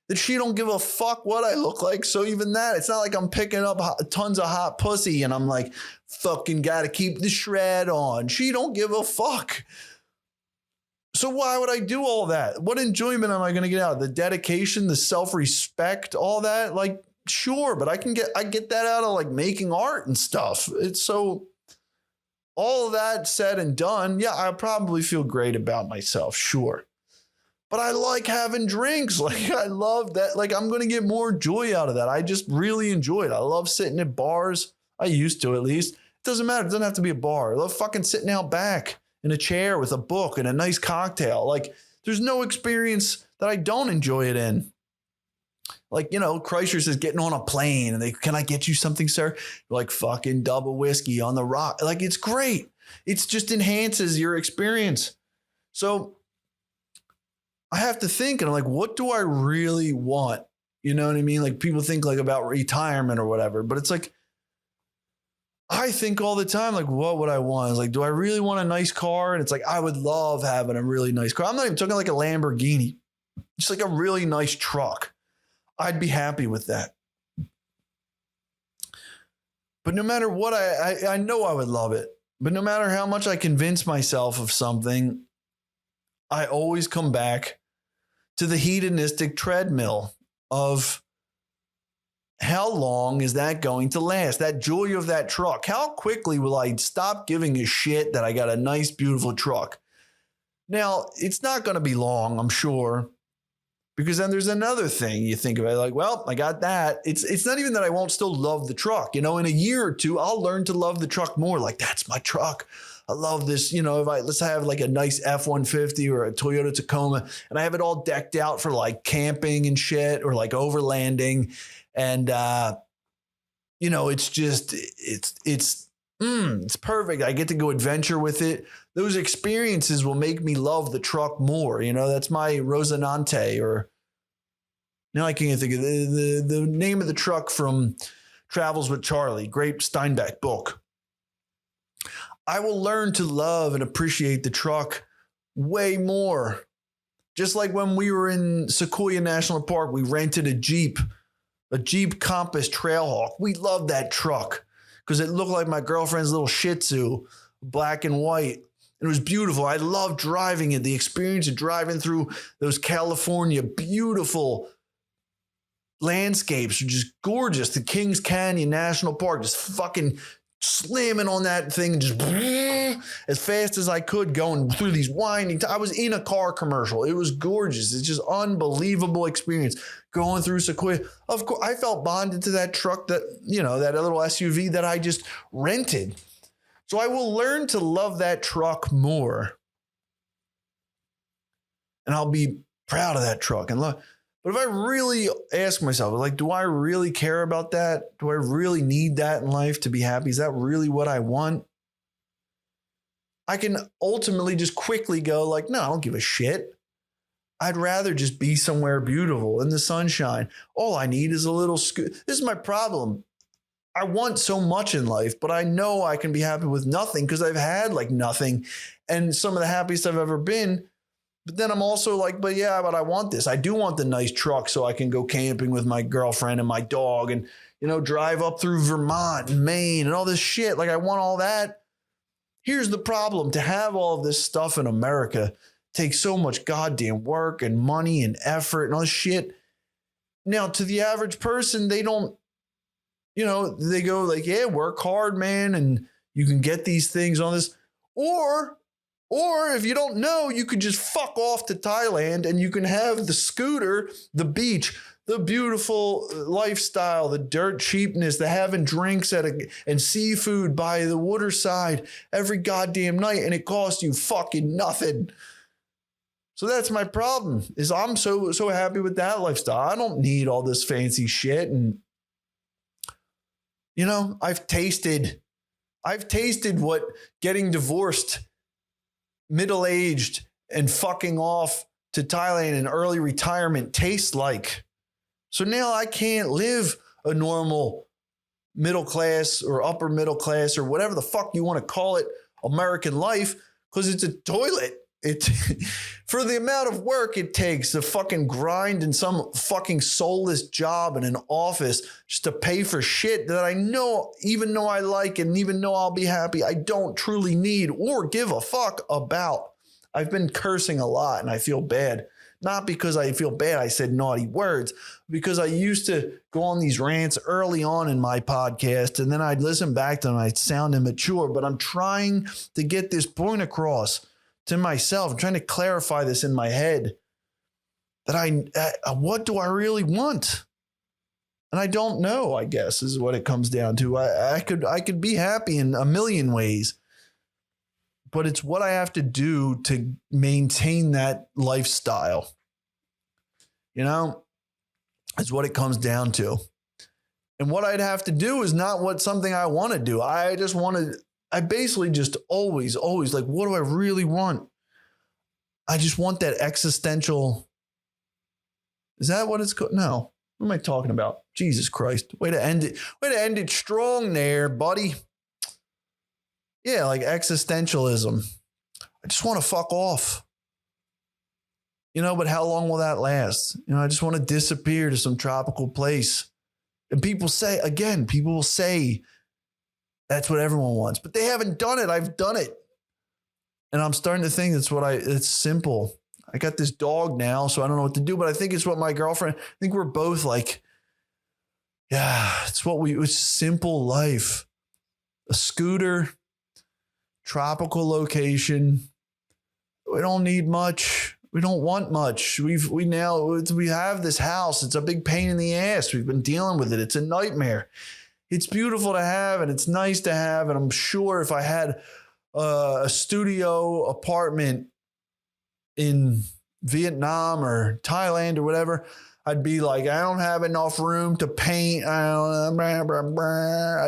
that she don't give a fuck what I look like. So even that, it's not like I'm picking up tons of hot pussy and I'm like, fucking got to keep the shred on. She don't give a fuck. So why would I do all that? What enjoyment am I going to get out of the dedication, the self-respect, all that? Like, sure, but I get that out of like making art and stuff. It's so... All that said and done, yeah, I probably feel great about myself, sure. But I like having drinks. Like, I love that. Like, I'm going to get more joy out of that. I just really enjoy it. I love sitting at bars. I used to, at least. It doesn't matter. It doesn't have to be a bar. I love fucking sitting out back in a chair with a book and a nice cocktail. Like, there's no experience that I don't enjoy it in. Like, you know, Kreischer says getting on a plane and can I get you something, sir? Like fucking double whiskey on the rock. Like, it's great. It's just enhances your experience. So I have to think, and I'm like, what do I really want? You know what I mean? Like people think like about retirement or whatever, but it's like, I think all the time, like, what would I want? It's like, do I really want a nice car? And it's like, I would love having a really nice car. I'm not even talking like a Lamborghini, just like a really nice truck. I'd be happy with that. But no matter what, I know I would love it. But no matter how much I convince myself of something, I always come back to the hedonistic treadmill of how long is that going to last? That joy of that truck. How quickly will I stop giving a shit that I got a nice, beautiful truck? Now, it's not going to be long, I'm sure. Because then there's another thing you think about, like, well, I got that. It's not even that I won't still love the truck. You know, in a year or two, I'll learn to love the truck more. Like, that's my truck. I love this. You know, let's have like a nice F-150 or a Toyota Tacoma, and I have it all decked out for like camping and shit or like overlanding. And, you know, it's just, it's perfect. I get to go adventure with it. Those experiences will make me love the truck more. You know, that's my Rosinante, or now I can't think of the name of the truck from Travels with Charlie, great Steinbeck book. I will learn to love and appreciate the truck way more. Just like when we were in Sequoia National Park, we rented a Jeep Compass Trailhawk. We loved that truck because it looked like my girlfriend's little Shih Tzu, black and white. It was beautiful. I loved driving it. The experience of driving through those California beautiful landscapes are just gorgeous. The Kings Canyon National Park, just fucking slamming on that thing, just as fast as I could, going through these winding. I was in a car commercial. It was gorgeous. It's just unbelievable experience going through Sequoia. Of course, I felt bonded to that truck, that little SUV that I just rented. So I will learn to love that truck more, and I'll be proud of that truck and love. But if I really ask myself, like, do I really care about that? Do I really need that in life to be happy? Is that really what I want? I can ultimately just quickly go like, no, I don't give a shit. I'd rather just be somewhere beautiful in the sunshine. All I need is a little This is my problem. I want so much in life, but I know I can be happy with nothing because I've had like nothing. And some of the happiest I've ever been. But then I'm also like, but I want this. I do want the nice truck so I can go camping with my girlfriend and my dog and, drive up through Vermont and Maine and all this shit. Like, I want all that. Here's the problem. To have all of this stuff in America takes so much goddamn work and money and effort and all this shit. Now, to the average person, they don't, they go like, yeah, work hard, man, and you can get these things on this. Or if you don't know, you could just fuck off to Thailand and you can have the scooter, the beach, the beautiful lifestyle, the dirt cheapness, the having drinks and seafood by the waterside every goddamn night, and it costs you fucking nothing. So that's my problem, is I'm so happy with that lifestyle. I don't need all this fancy shit. And, I've tasted what getting divorced, middle-aged, and fucking off to Thailand in early retirement tastes like. So now I can't live a normal middle class or upper middle class or whatever the fuck you want to call it American life, because it's a toilet. For the amount of work it takes to fucking grind in some fucking soulless job in an office just to pay for shit that I know, even though I like and even though I'll be happy, I don't truly need or give a fuck about. I've been cursing a lot and I feel bad. Not because I feel bad I said naughty words, because I used to go on these rants early on in my podcast and then I'd listen back to them. I'd sound immature, but I'm trying to get this point across to myself. I'm trying to clarify this in my head that what do I really want? And I don't know, I guess, is what it comes down to. I could be happy in a million ways, but it's what I have to do to maintain that lifestyle. Is what it comes down to. And what I'd have to do is not something I want to do. I basically just always like, what do I really want? I just want that existential. Is that what it's called? No. What am I talking about? Jesus Christ. Way to end it. Way to end it strong there, buddy. Yeah, like existentialism. I just want to fuck off. But how long will that last? I just want to disappear to some tropical place. And people will say, that's what everyone wants, but they haven't done it. I've done it. And I'm starting to think it's simple. I got this dog now, so I don't know what to do, but I think it's what my girlfriend, I think we're both like, yeah, it's simple life. A scooter, tropical location. We don't need much. We don't want much. We have this house. It's a big pain in the ass. We've been dealing with it. It's a nightmare. It's beautiful to have and it's nice to have. And I'm sure if I had a studio apartment in Vietnam or Thailand or whatever, I'd be like, I don't have enough room to paint. I'd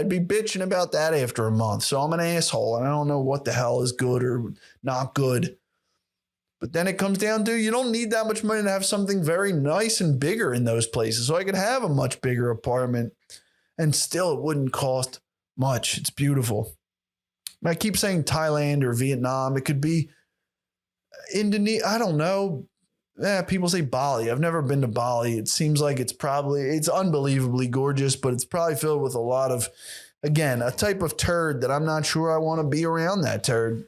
be bitching about that after a month. So I'm an asshole and I don't know what the hell is good or not good. But then it comes down to, you don't need that much money to have something very nice and bigger in those places. So I could have a much bigger apartment and still it wouldn't cost much. It's beautiful. I keep saying Thailand or Vietnam. It could be Indonesia. I don't know. People say Bali. I've never been to Bali. It seems like it's unbelievably gorgeous, but it's probably filled with a lot of, again, a type of turd that I'm not sure I want to be around that turd.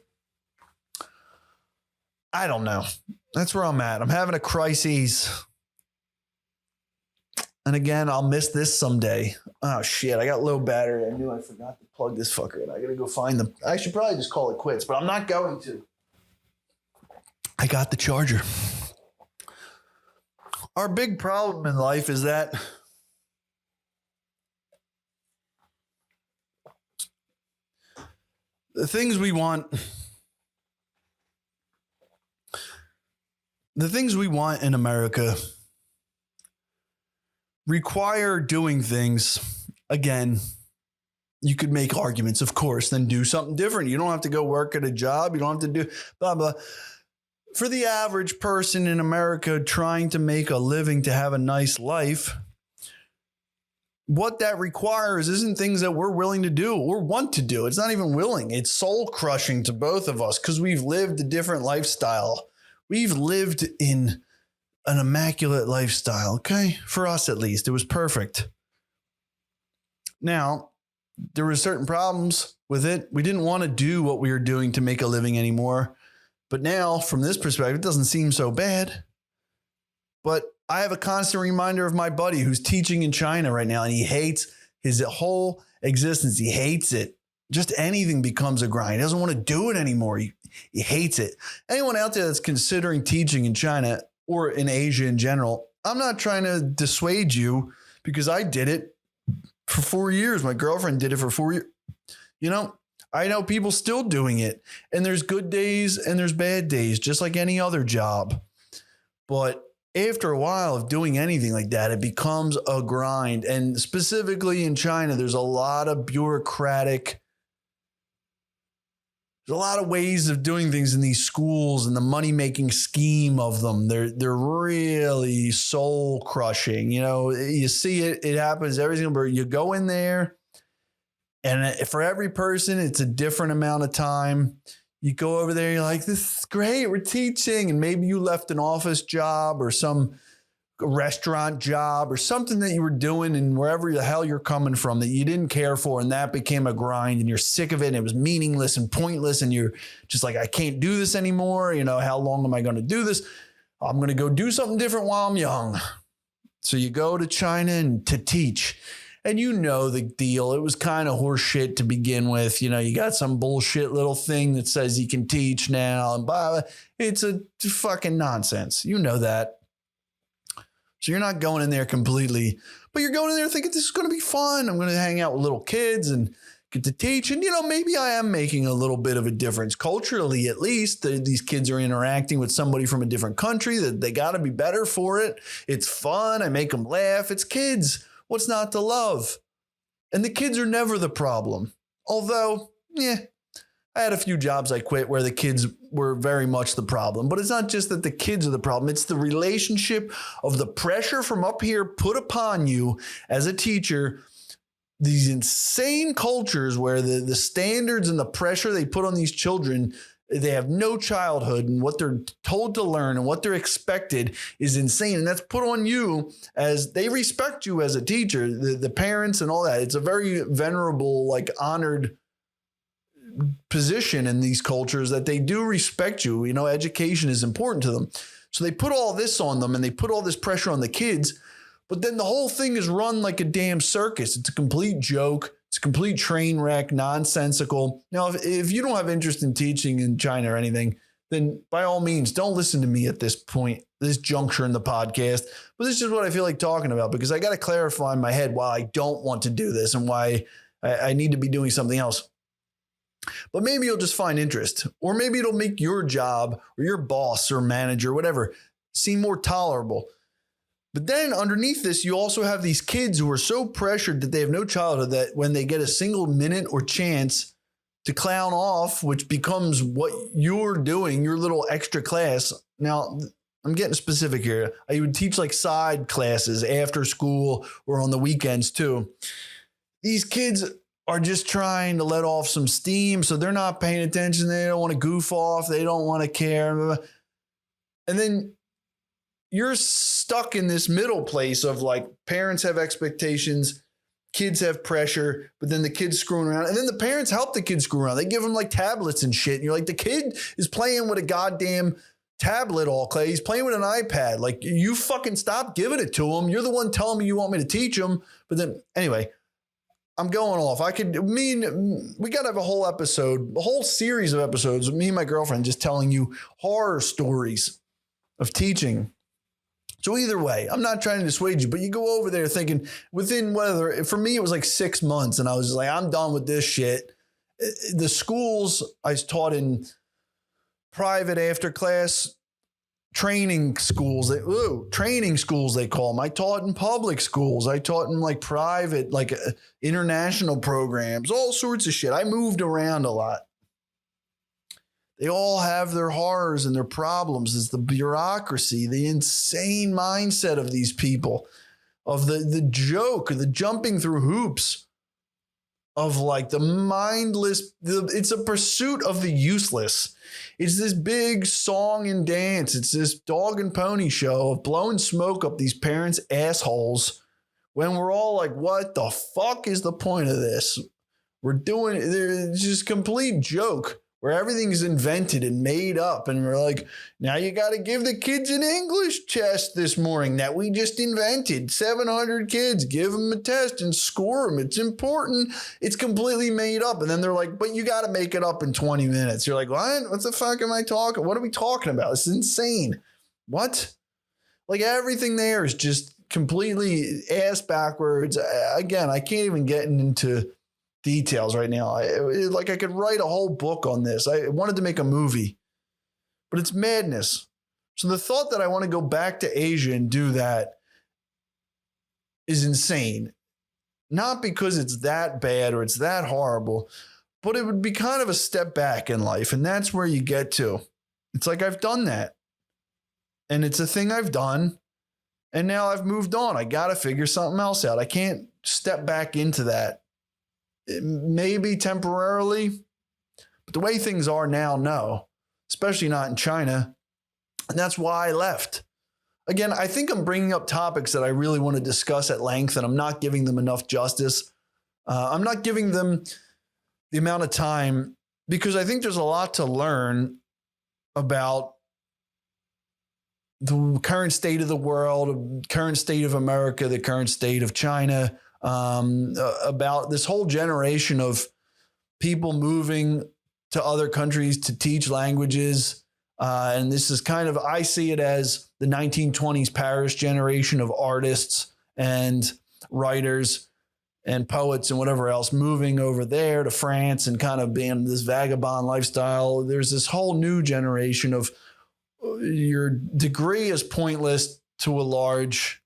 I don't know. That's where I'm at. I'm having a crisis. And again, I'll miss this someday. Oh, shit. I got low battery. I knew I forgot to plug plug this fucker in. I gotta go find them. I should probably just call it quits, but I'm not going to. I got the charger. Our big problem in life is that the things we want in America require doing things. Again, you could make arguments, of course, then do something different. You don't have to go work at a job. You don't have to do blah, blah. For the average person in America trying to make a living to have a nice life, what that requires isn't things that we're willing to do or want to do. It's not even willing. It's soul crushing to both of us because we've lived a different lifestyle. We've lived in an immaculate lifestyle, okay? For us, at least. It was perfect. Now, there were certain problems with it. We didn't want to do what we were doing to make a living anymore. But now, from this perspective, it doesn't seem so bad. But I have a constant reminder of my buddy who's teaching in China right now, and he hates his whole existence. He hates it. Just anything becomes a grind. He doesn't want to do it anymore. He hates it. Anyone out there that's considering teaching in China or in Asia in general, I'm not trying to dissuade you because I did it for 4 years. My girlfriend did it for 4 years. You know, I know people still doing it, and there's good days and there's bad days, just like any other job. But after a while of doing anything like that, it becomes a grind. And specifically in China, there's a lot of ways of doing things in these schools and the money-making scheme of them. They're really soul crushing. You know, you see it happens every single day. You go in there, and for every person, it's a different amount of time. You go over there, you're like, this is great, we're teaching. And maybe you left an office job or some restaurant job or something that you were doing and wherever the hell you're coming from that you didn't care for, and that became a grind and you're sick of it and it was meaningless and pointless and you're just like, I can't do this anymore. You know, how long am I going to do this? I'm going to go do something different while I'm young. So you go to China and to teach. And you know the deal. It was kind of horse shit to begin with. You know, you got some bullshit little thing that says you can teach now and blah, blah. It's a fucking nonsense. You know that. So you're not going in there completely, but you're going in there thinking this is going to be fun. I'm going to hang out with little kids and get to teach. And, you know, maybe I am making a little bit of a difference culturally, at least. These kids are interacting with somebody from a different country that they got to be better for it. It's fun. I make them laugh. It's kids. What's not to love? And the kids are never the problem. Although, I had a few jobs I quit where the kids were very much the problem. But it's not just that the kids are the problem. It's the relationship of the pressure from up here put upon you as a teacher. These insane cultures where the standards and the pressure they put on these children, they have no childhood, and what they're told to learn and what they're expected is insane. And that's put on you as they respect you as a teacher, the parents and all that. It's a very venerable, like honored position in these cultures that they do respect you. You know, education is important to them. So they put all this on them and they put all this pressure on the kids. But then the whole thing is run like a damn circus. It's a complete joke. It's a complete train wreck, nonsensical. Now, if you don't have interest in teaching in China or anything, then by all means, don't listen to me at this point, this juncture in the podcast. But this is what I feel like talking about because I got to clarify in my head why I don't want to do this and why I need to be doing something else. But maybe you'll just find interest, or maybe it'll make your job or your boss or manager, whatever, seem more tolerable. But then underneath this, you also have these kids who are so pressured that they have no childhood that when they get a single minute or chance to clown off, which becomes what you're doing, your little extra class. Now, I'm getting specific here. I would teach like side classes after school or on the weekends too. These kids are just trying to let off some steam, so they're not paying attention. They don't want to goof off. They don't want to care. And then you're stuck in this middle place of like parents have expectations, kids have pressure, but then the kids screwing around. And then the parents help the kids screw around. They give them like tablets and shit. And you're like, the kid is playing with a goddamn tablet all clay. He's playing with an iPad. Like, you fucking stop giving it to him. You're the one telling me you want me to teach him. But then anyway, I'm going off. We got to have a whole episode, a whole series of episodes with me and my girlfriend just telling you horror stories of teaching. So either way, I'm not trying to dissuade you, but you go over there thinking for me, it was like 6 months and I was just like, I'm done with this shit. The schools I taught in private after class training schools, they call them. I taught in public schools. I taught in like private, like international programs, all sorts of shit. I moved around a lot. They all have their horrors and their problems. It's the bureaucracy, the insane mindset of these people, of the joke, the jumping through hoops, of like the mindless, it's a pursuit of the useless. It's this big song and dance. It's this dog and pony show of blowing smoke up these parents' assholes when we're all like, what the fuck is the point of this? It's just complete joke where everything's invented and made up. And we're like, now you got to give the kids an English test this morning that we just invented. 700 kids, give them a test and score them. It's important. It's completely made up. And then they're like, but you got to make it up in 20 minutes. You're like, what the fuck am I talking? What are we talking about? It's insane. What? Like everything there is just completely ass backwards. Again, I can't even get into details right now. I could write a whole book on this. I wanted to make a movie, but it's madness. So the thought that I want to go back to Asia and do that is insane. Not because it's that bad or it's that horrible, but it would be kind of a step back in life. And that's where you get to. It's like I've done that. And it's a thing I've done. And now I've moved on. I got to figure something else out. I can't step back into that. Maybe temporarily, but the way things are now, no, especially not in China. And that's why I left. Again, I think I'm bringing up topics that I really want to discuss at length, and I'm not giving them enough justice. I'm not giving them the amount of time because I think there's a lot to learn about the current state of the world, current state of America, the current state of China, about this whole generation of people moving to other countries to teach languages. And this is kind of, I see it as the 1920s Paris generation of artists and writers and poets and whatever else moving over there to France and kind of being this vagabond lifestyle. There's this whole new generation of your degree is pointless to a large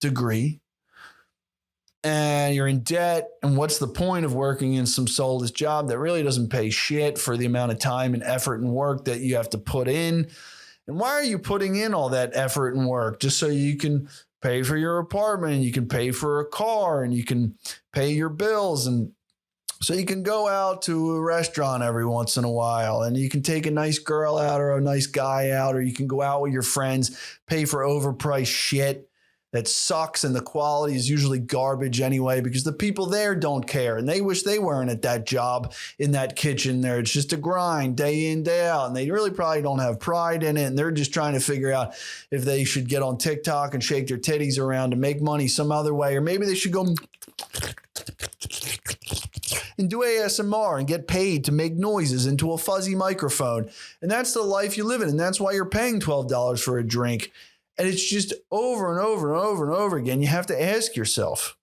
degree. And you're in debt. And what's the point of working in some soulless job that really doesn't pay shit for the amount of time and effort and work that you have to put in? And why are you putting in all that effort and work? Just so you can pay for your apartment and you can pay for a car and you can pay your bills. And so you can go out to a restaurant every once in a while and you can take a nice girl out or a nice guy out, or you can go out with your friends, pay for overpriced shit that sucks, and the quality is usually garbage anyway because the people there don't care and they wish they weren't at that job in that kitchen there. It's just a grind day in, day out, and they really probably don't have pride in it, and they're just trying to figure out if they should get on TikTok and shake their titties around to make money some other way, or maybe they should go and do ASMR and get paid to make noises into a fuzzy microphone. And that's the life you live in, and that's why you're paying $12 for a drink. And it's just over and over and over and over again. You have to ask yourself,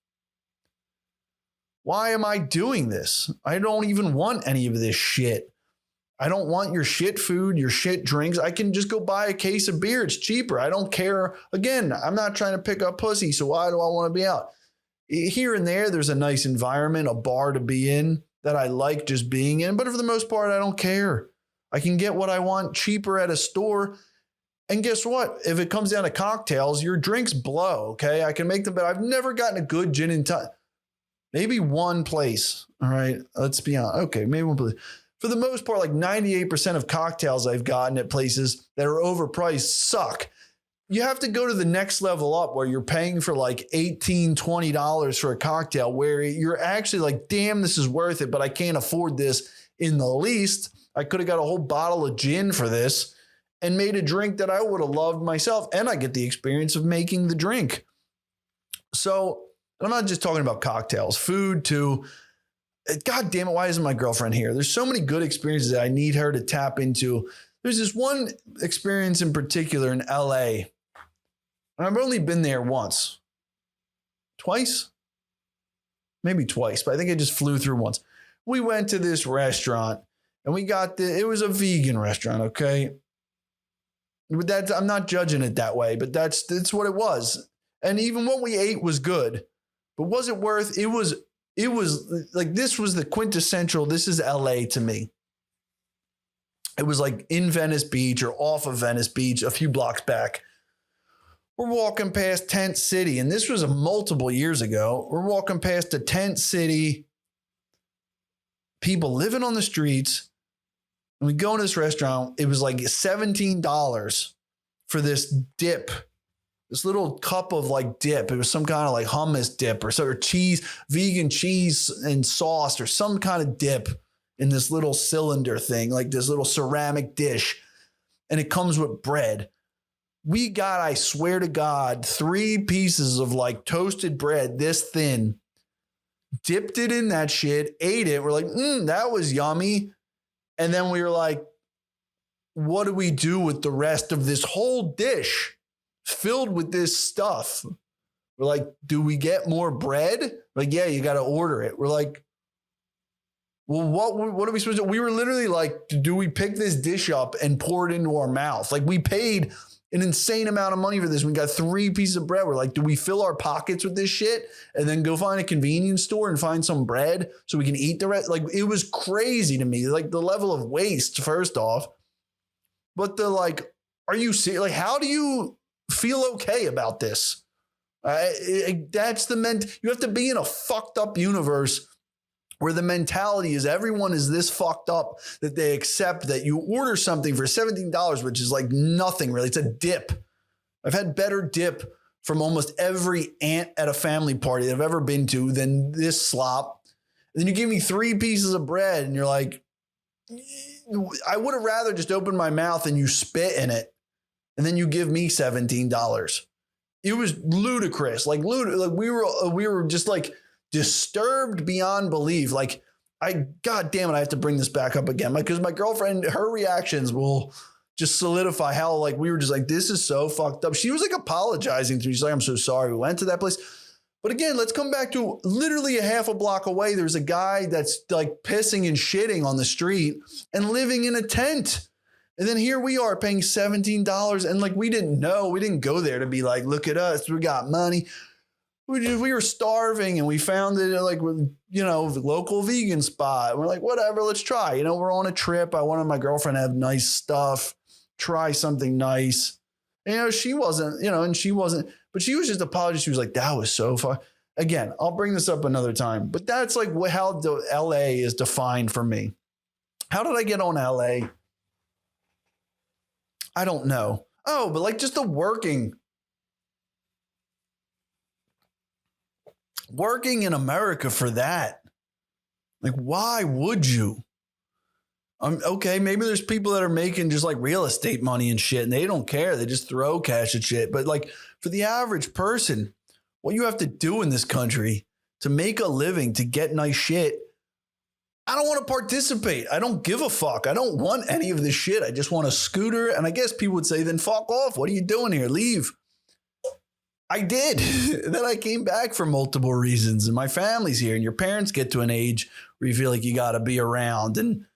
why am I doing this? I don't even want any of this shit. I don't want your shit food, your shit drinks. I can just go buy a case of beer. It's cheaper. I don't care. Again, I'm not trying to pick up pussy, so why do I want to be out? Here and there, there's a nice environment, a bar to be in that I like just being in. But for the most part, I don't care. I can get what I want cheaper at a store. And guess what? If it comes down to cocktails, your drinks blow, okay? I can make them, but I've never gotten a good gin and tonic. Maybe one place, all right? Let's be honest. Okay, maybe one place. For the most part, like 98% of cocktails I've gotten at places that are overpriced suck. You have to go to the next level up where you're paying for like $18, $20 for a cocktail where you're actually like, damn, this is worth it, but I can't afford this in the least. I could have got a whole bottle of gin for this and made a drink that I would have loved myself. And I get the experience of making the drink. So And I'm not just talking about cocktails, food too. God damn it, why isn't my girlfriend here? There's so many good experiences that I need her to tap into. There's this one experience in particular in LA. And I've only been there once. Twice? Maybe twice, but I think I just flew through once. We went to this restaurant and it was a vegan restaurant, okay? But I'm not judging it that way, but that's what it was. And even what we ate was good. But was it worth? It was like, this was the quintessential, this is LA to me. It was like in Venice Beach or off of Venice Beach, a few blocks back. We're walking past Tent City, and this was multiple years ago. We're walking past a tent city, people living on the streets, and we go into this restaurant. It was like $17 for this dip, this little cup of like dip. It was some kind of like hummus dip or sort of cheese, vegan cheese and sauce or some kind of dip in this little cylinder thing, like this little ceramic dish. And it comes with bread. We got, I swear to God, 3 pieces of like toasted bread this thin, dipped it in that shit, ate it. We're like, that was yummy. And then we were like, what do we do with the rest of this whole dish filled with this stuff? We're like, do we get more bread? Like, yeah, you got to order it. We're like, well, what are we supposed to do? We were literally like, do we pick this dish up and pour it into our mouth? Like, we paid an insane amount of money for this. We got 3 pieces of bread. We're like, do we fill our pockets with this shit and then go find a convenience store and find some bread so we can eat the rest? Like, it was crazy to me. Like, the level of waste, first off. But the like, are you serious? Like, how do you feel okay about this? That's you have to be in a fucked up universe where the mentality is everyone is this fucked up that they accept that you order something for $17, which is like nothing really. It's a dip. I've had better dip from almost every aunt at a family party that I've ever been to than this slop. And then you give me 3 pieces of bread and you're like, I would have rather just opened my mouth and you spit in it. And then you give me $17. It was ludicrous. Like we were just like disturbed beyond belief. Like, God damn it, I have to bring this back up again because my girlfriend, her reactions will just solidify how like we were just like, this is so fucked up. She was like apologizing to me. She's like, I'm so sorry we went to that place. But again, let's come back to literally a half a block away. There's a guy that's like pissing and shitting on the street and living in a tent. And then here we are paying $17. And like, we didn't know, we didn't go there to be like, look at us, we got money. We were starving and we found it like, the local vegan spot. We're like, whatever, let's try. We're on a trip. I wanted my girlfriend to have nice stuff, try something nice. And, she wasn't, but she was just apologizing. She was like, that was so far. Again, I'll bring this up another time, but that's like how the LA is defined for me. How did I get on LA? I don't know. Oh, but like just the working in America for that. Like, why would you? Okay, maybe there's people that are making just like real estate money and shit and they don't care. They just throw cash at shit. But like for the average person, what you have to do in this country to make a living, to get nice shit, I don't want to participate. I don't give a fuck. I don't want any of this shit. I just want a scooter. And I guess people would say, then fuck off. What are you doing here? Leave. I did. Then I came back for multiple reasons and my family's here and your parents get to an age where you feel like you got to be around. And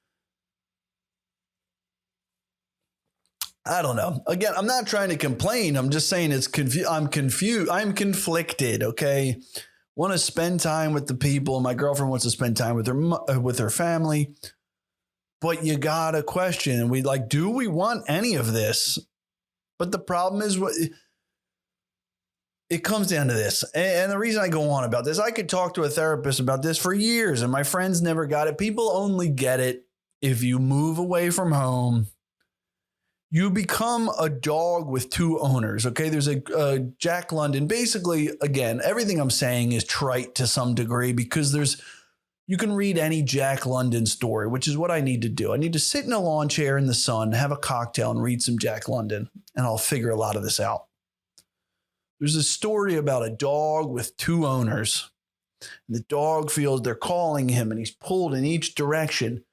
I don't know. Again, I'm not trying to complain. I'm just saying I'm confused. I'm conflicted. Okay. Want to spend time with the people. My girlfriend wants to spend time with her family, but you got to question. And we like, do we want any of this? But the problem is it comes down to this. And the reason I go on about this, I could talk to a therapist about this for years and my friends never got it. People only get it if you move away from home. You become a dog with 2 owners. Okay. There's a Jack London. Basically, again, everything I'm saying is trite to some degree because you can read any Jack London story, which is what I need to do. I need to sit in a lawn chair in the sun, have a cocktail and read some Jack London and I'll figure a lot of this out. There's a story about a dog with two owners. The dog feels they're calling him and he's pulled in each direction.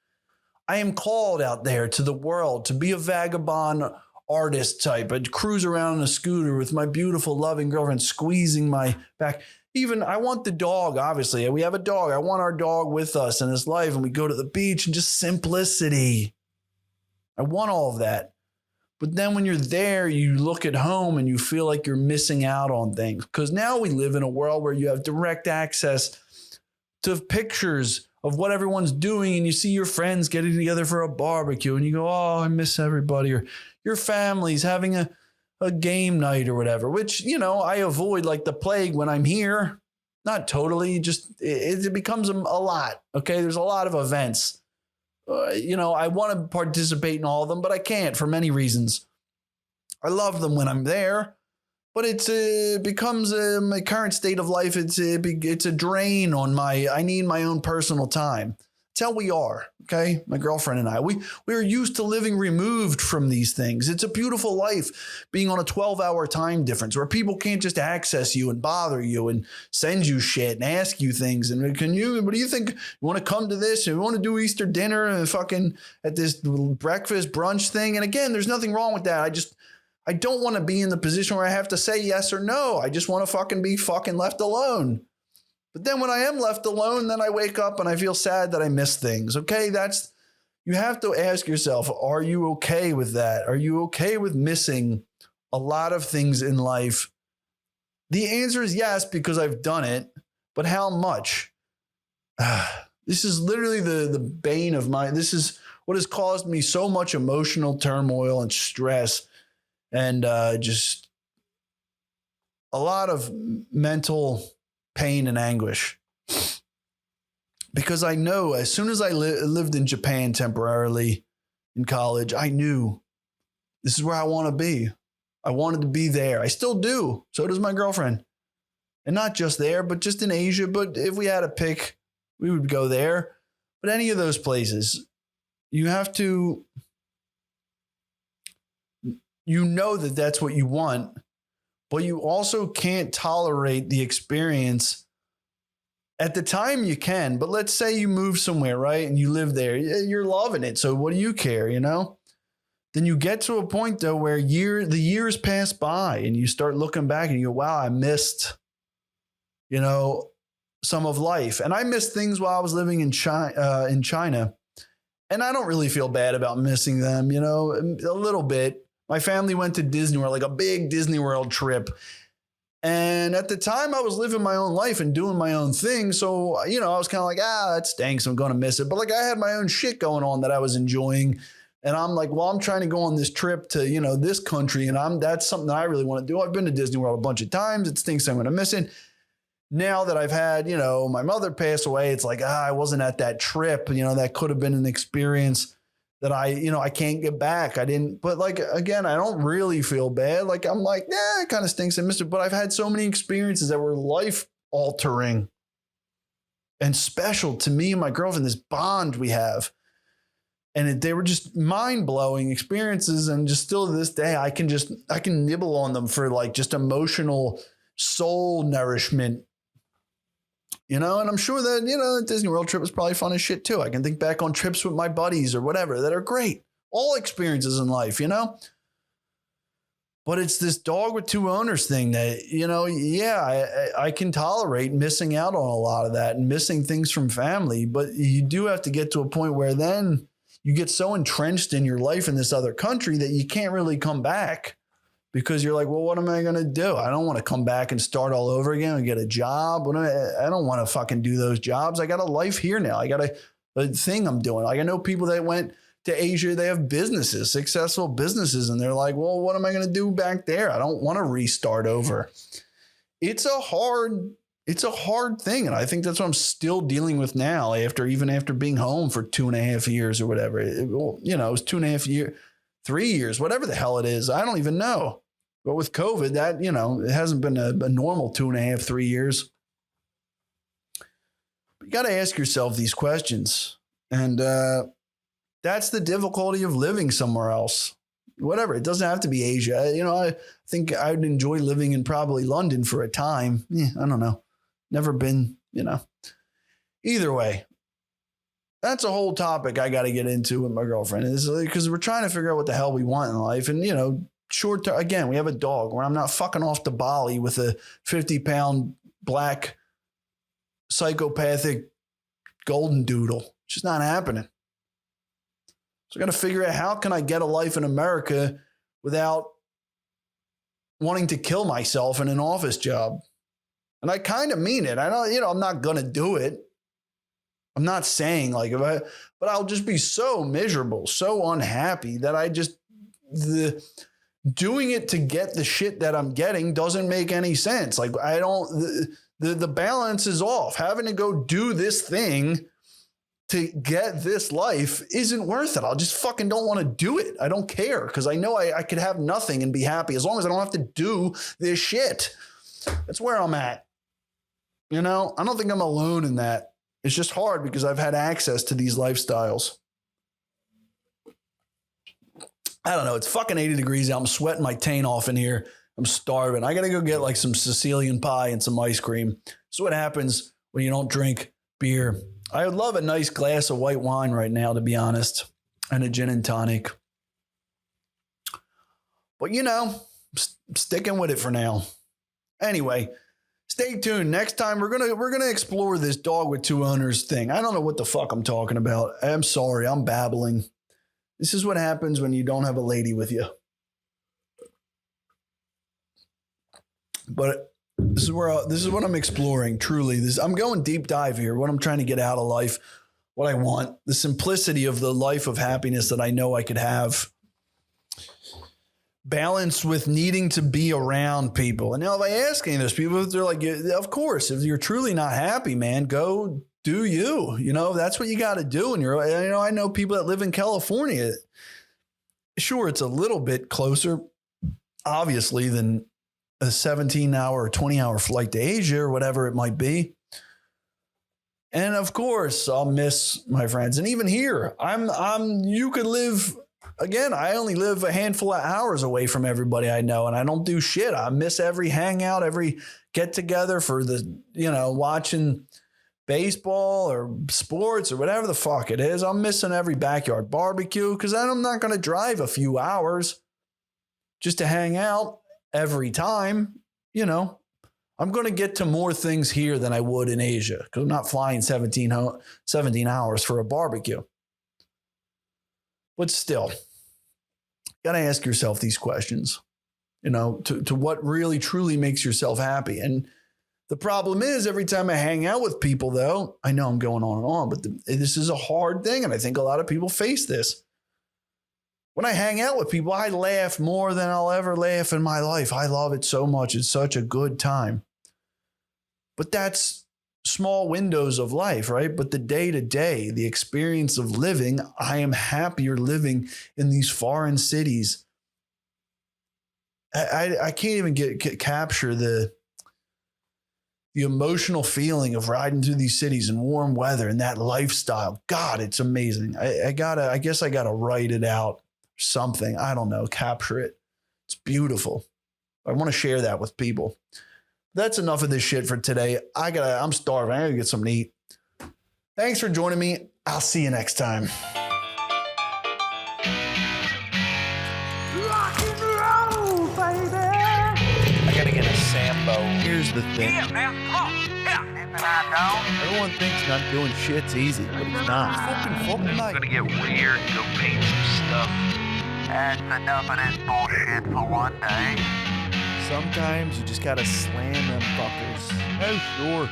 I am called out there to the world to be a vagabond artist type. I'd cruise around in a scooter with my beautiful, loving girlfriend squeezing my back. Even I want the dog, obviously. We have a dog. I want our dog with us in his life, and we go to the beach and just simplicity. I want all of that. But then when you're there, you look at home and you feel like you're missing out on things. Because now we live in a world where you have direct access to pictures of what everyone's doing, and you see your friends getting together for a barbecue and you go, oh, I miss everybody. Or your family's having a game night or whatever, which, you know, I avoid like the plague when I'm here. Not totally, just it becomes a lot. Okay, there's a lot of events. You know, I want to participate in all of them, but I can't for many reasons. I love them when I'm there, but it becomes my current state of life. It's a drain on I need my own personal time. That's how we are, okay? My girlfriend and I, we are used to living removed from these things. It's a beautiful life being on a 12-hour time difference where people can't just access you and bother you and send you shit and ask you things. And what do you think? You want to come to this? And you want to do Easter dinner and fucking at this breakfast brunch thing? And again, there's nothing wrong with that. I don't want to be in the position where I have to say yes or no. I just want to fucking be fucking left alone. But then when I am left alone, then I wake up and I feel sad that I miss things. Okay, you have to ask yourself, are you okay with that? Are you okay with missing a lot of things in life? The answer is yes, because I've done it. But how much? This is literally the bane of this is what has caused me so much emotional turmoil and stress and just a lot of mental pain and anguish, because I know as soon as I lived in Japan temporarily in college, I knew this is where I want to be. I wanted to be there. I still do. So does my girlfriend. And not just there, but just in Asia. But if we had a pick, we would go there. But any of those places, you have to, you know that that's what you want. But you also can't tolerate the experience. At the time you can, but let's say you move somewhere, right? And you live there, you're loving it. So what do you care, you know? Then you get to a point though, where the years pass by and you start looking back and you go, wow, I missed, you know, some of life. And I missed things while I was living in China. And I don't really feel bad about missing them, you know, a little bit. My family went to Disney World, like a big Disney World trip. And at the time I was living my own life and doing my own thing. So, you know, I was kind of like, that stinks. I'm going to miss it. But like I had my own shit going on that I was enjoying. And I'm like, well, I'm trying to go on this trip to, you know, this country. And that's something that I really want to do. I've been to Disney World a bunch of times. It stinks I'm going to miss it. Now that I've had, you know, my mother pass away, it's like, I wasn't at that trip. You know, that could have been an experience that I can't get back. I didn't, but like, again, I don't really feel bad. Like, I'm like, it kind of stinks. I missed it. But I've had so many experiences that were life altering and special to me and my girlfriend, this bond we have. And they were just mind blowing experiences. And just still to this day, I can nibble on them for like just emotional soul nourishment. You know, and I'm sure that, you know, the Disney World trip was probably fun as shit too. I can think back on trips with my buddies or whatever that are great. All experiences in life, you know. But it's this dog with two owners thing that, you know, I can tolerate missing out on a lot of that and missing things from family. But you do have to get to a point where then you get so entrenched in your life in this other country that you can't really come back. Because you're like, well, what am I going to do? I don't want to come back and start all over again and get a job. I don't want to fucking do those jobs. I got a life here now. I got a thing I'm doing. Like I know people that went to Asia, they have businesses, successful businesses. And they're like, well, what am I going to do back there? I don't want to restart over. It's a hard thing. And I think that's what I'm still dealing with now even after being home for 2.5 years or whatever. It was 2.5 years, 3 years, whatever the hell it is. I don't even know. But with COVID, that, you know, it hasn't been a normal 2.5, 3 years. But you got to ask yourself these questions. And that's the difficulty of living somewhere else. whatever. It doesn't have to be Asia. You know, I think I'd enjoy living in probably London for a time. I don't know. Never been, you know. Either way, that's a whole topic I got to get into with my girlfriend, is because we're trying to figure out what the hell we want in life. And, you know, short term, again, we have a dog where I'm not fucking off to Bali with a 50-pound black psychopathic golden doodle. It's just not happening. So I got to figure out, how can I get a life in America without wanting to kill myself in an office job? And I kind of mean it. I know, you know, I'm not going to do it. I'm not saying like, but I'll just be so miserable, so unhappy that doing it to get the shit that I'm getting doesn't make any sense. Like, the balance is off. Having to go do this thing to get this life isn't worth it. I'll just fucking don't want to do it. I don't care, because I know I could have nothing and be happy as long as I don't have to do this shit. That's where I'm at. You know, I don't think I'm alone in that. It's just hard because I've had access to these lifestyles. I don't know. It's fucking 80 degrees out. I'm sweating my taint off in here. I'm starving. I got to go get like some Sicilian pie and some ice cream. That's what happens when you don't drink beer. I would love a nice glass of white wine right now, to be honest, and a gin and tonic. But, you know, sticking with it for now. Anyway, stay tuned. Next time we're gonna explore this dog with two owners thing. I don't know what the fuck I'm talking about. I'm sorry, I'm babbling. This is what happens when you don't have a lady with you. But this is what I'm exploring. Truly, I'm going deep dive here. What I'm trying to get out of life, what I want, the simplicity of the life of happiness that I know I could have, balanced with needing to be around people. And now, if I ask any of those people, they're like, of course, if you're truly not happy, man, go do you. You know, that's what you got to do. And I know people that live in California. Sure, it's a little bit closer, obviously, than a 17-hour or 20-hour flight to Asia or whatever it might be. And of course, I'll miss my friends. And even here, you could live. Again, I only live a handful of hours away from everybody I know, and I don't do shit. I miss every hangout, every get together for watching baseball or sports or whatever the fuck it is. I'm missing every backyard barbecue, because I'm not going to drive a few hours just to hang out every time. You know, I'm going to get to more things here than I would in Asia, because I'm not flying 17 hours for a barbecue. But still, got to ask yourself these questions, you know, to what really truly makes yourself happy. And the problem is, every time I hang out with people, though, I know I'm going on and on, but this is a hard thing. And I think a lot of people face this. When I hang out with people, I laugh more than I'll ever laugh in my life. I love it so much. It's such a good time. But that's small windows of life, right? But the day-to-day, the experience of living, I am happier living in these foreign cities. I can't even capture the emotional feeling of riding through these cities in warm weather and that lifestyle. God, it's amazing. I guess I gotta write it out, something. I don't know, capture it. It's beautiful. I want to share that with people. That's enough of this shit for today. I'm starving. I gotta get something to eat. Thanks for joining me. I'll see you next time. Rock and roll, baby. I gotta get a Sambo. Here's the thing. Yeah, man, come on. Yeah. Everyone thinks not doing shit's easy, but it's not. Fucking I'm gonna get weird and go paint some stuff. That's enough of this bullshit for one day. Sometimes you just gotta slam them fuckers. Oh, sure.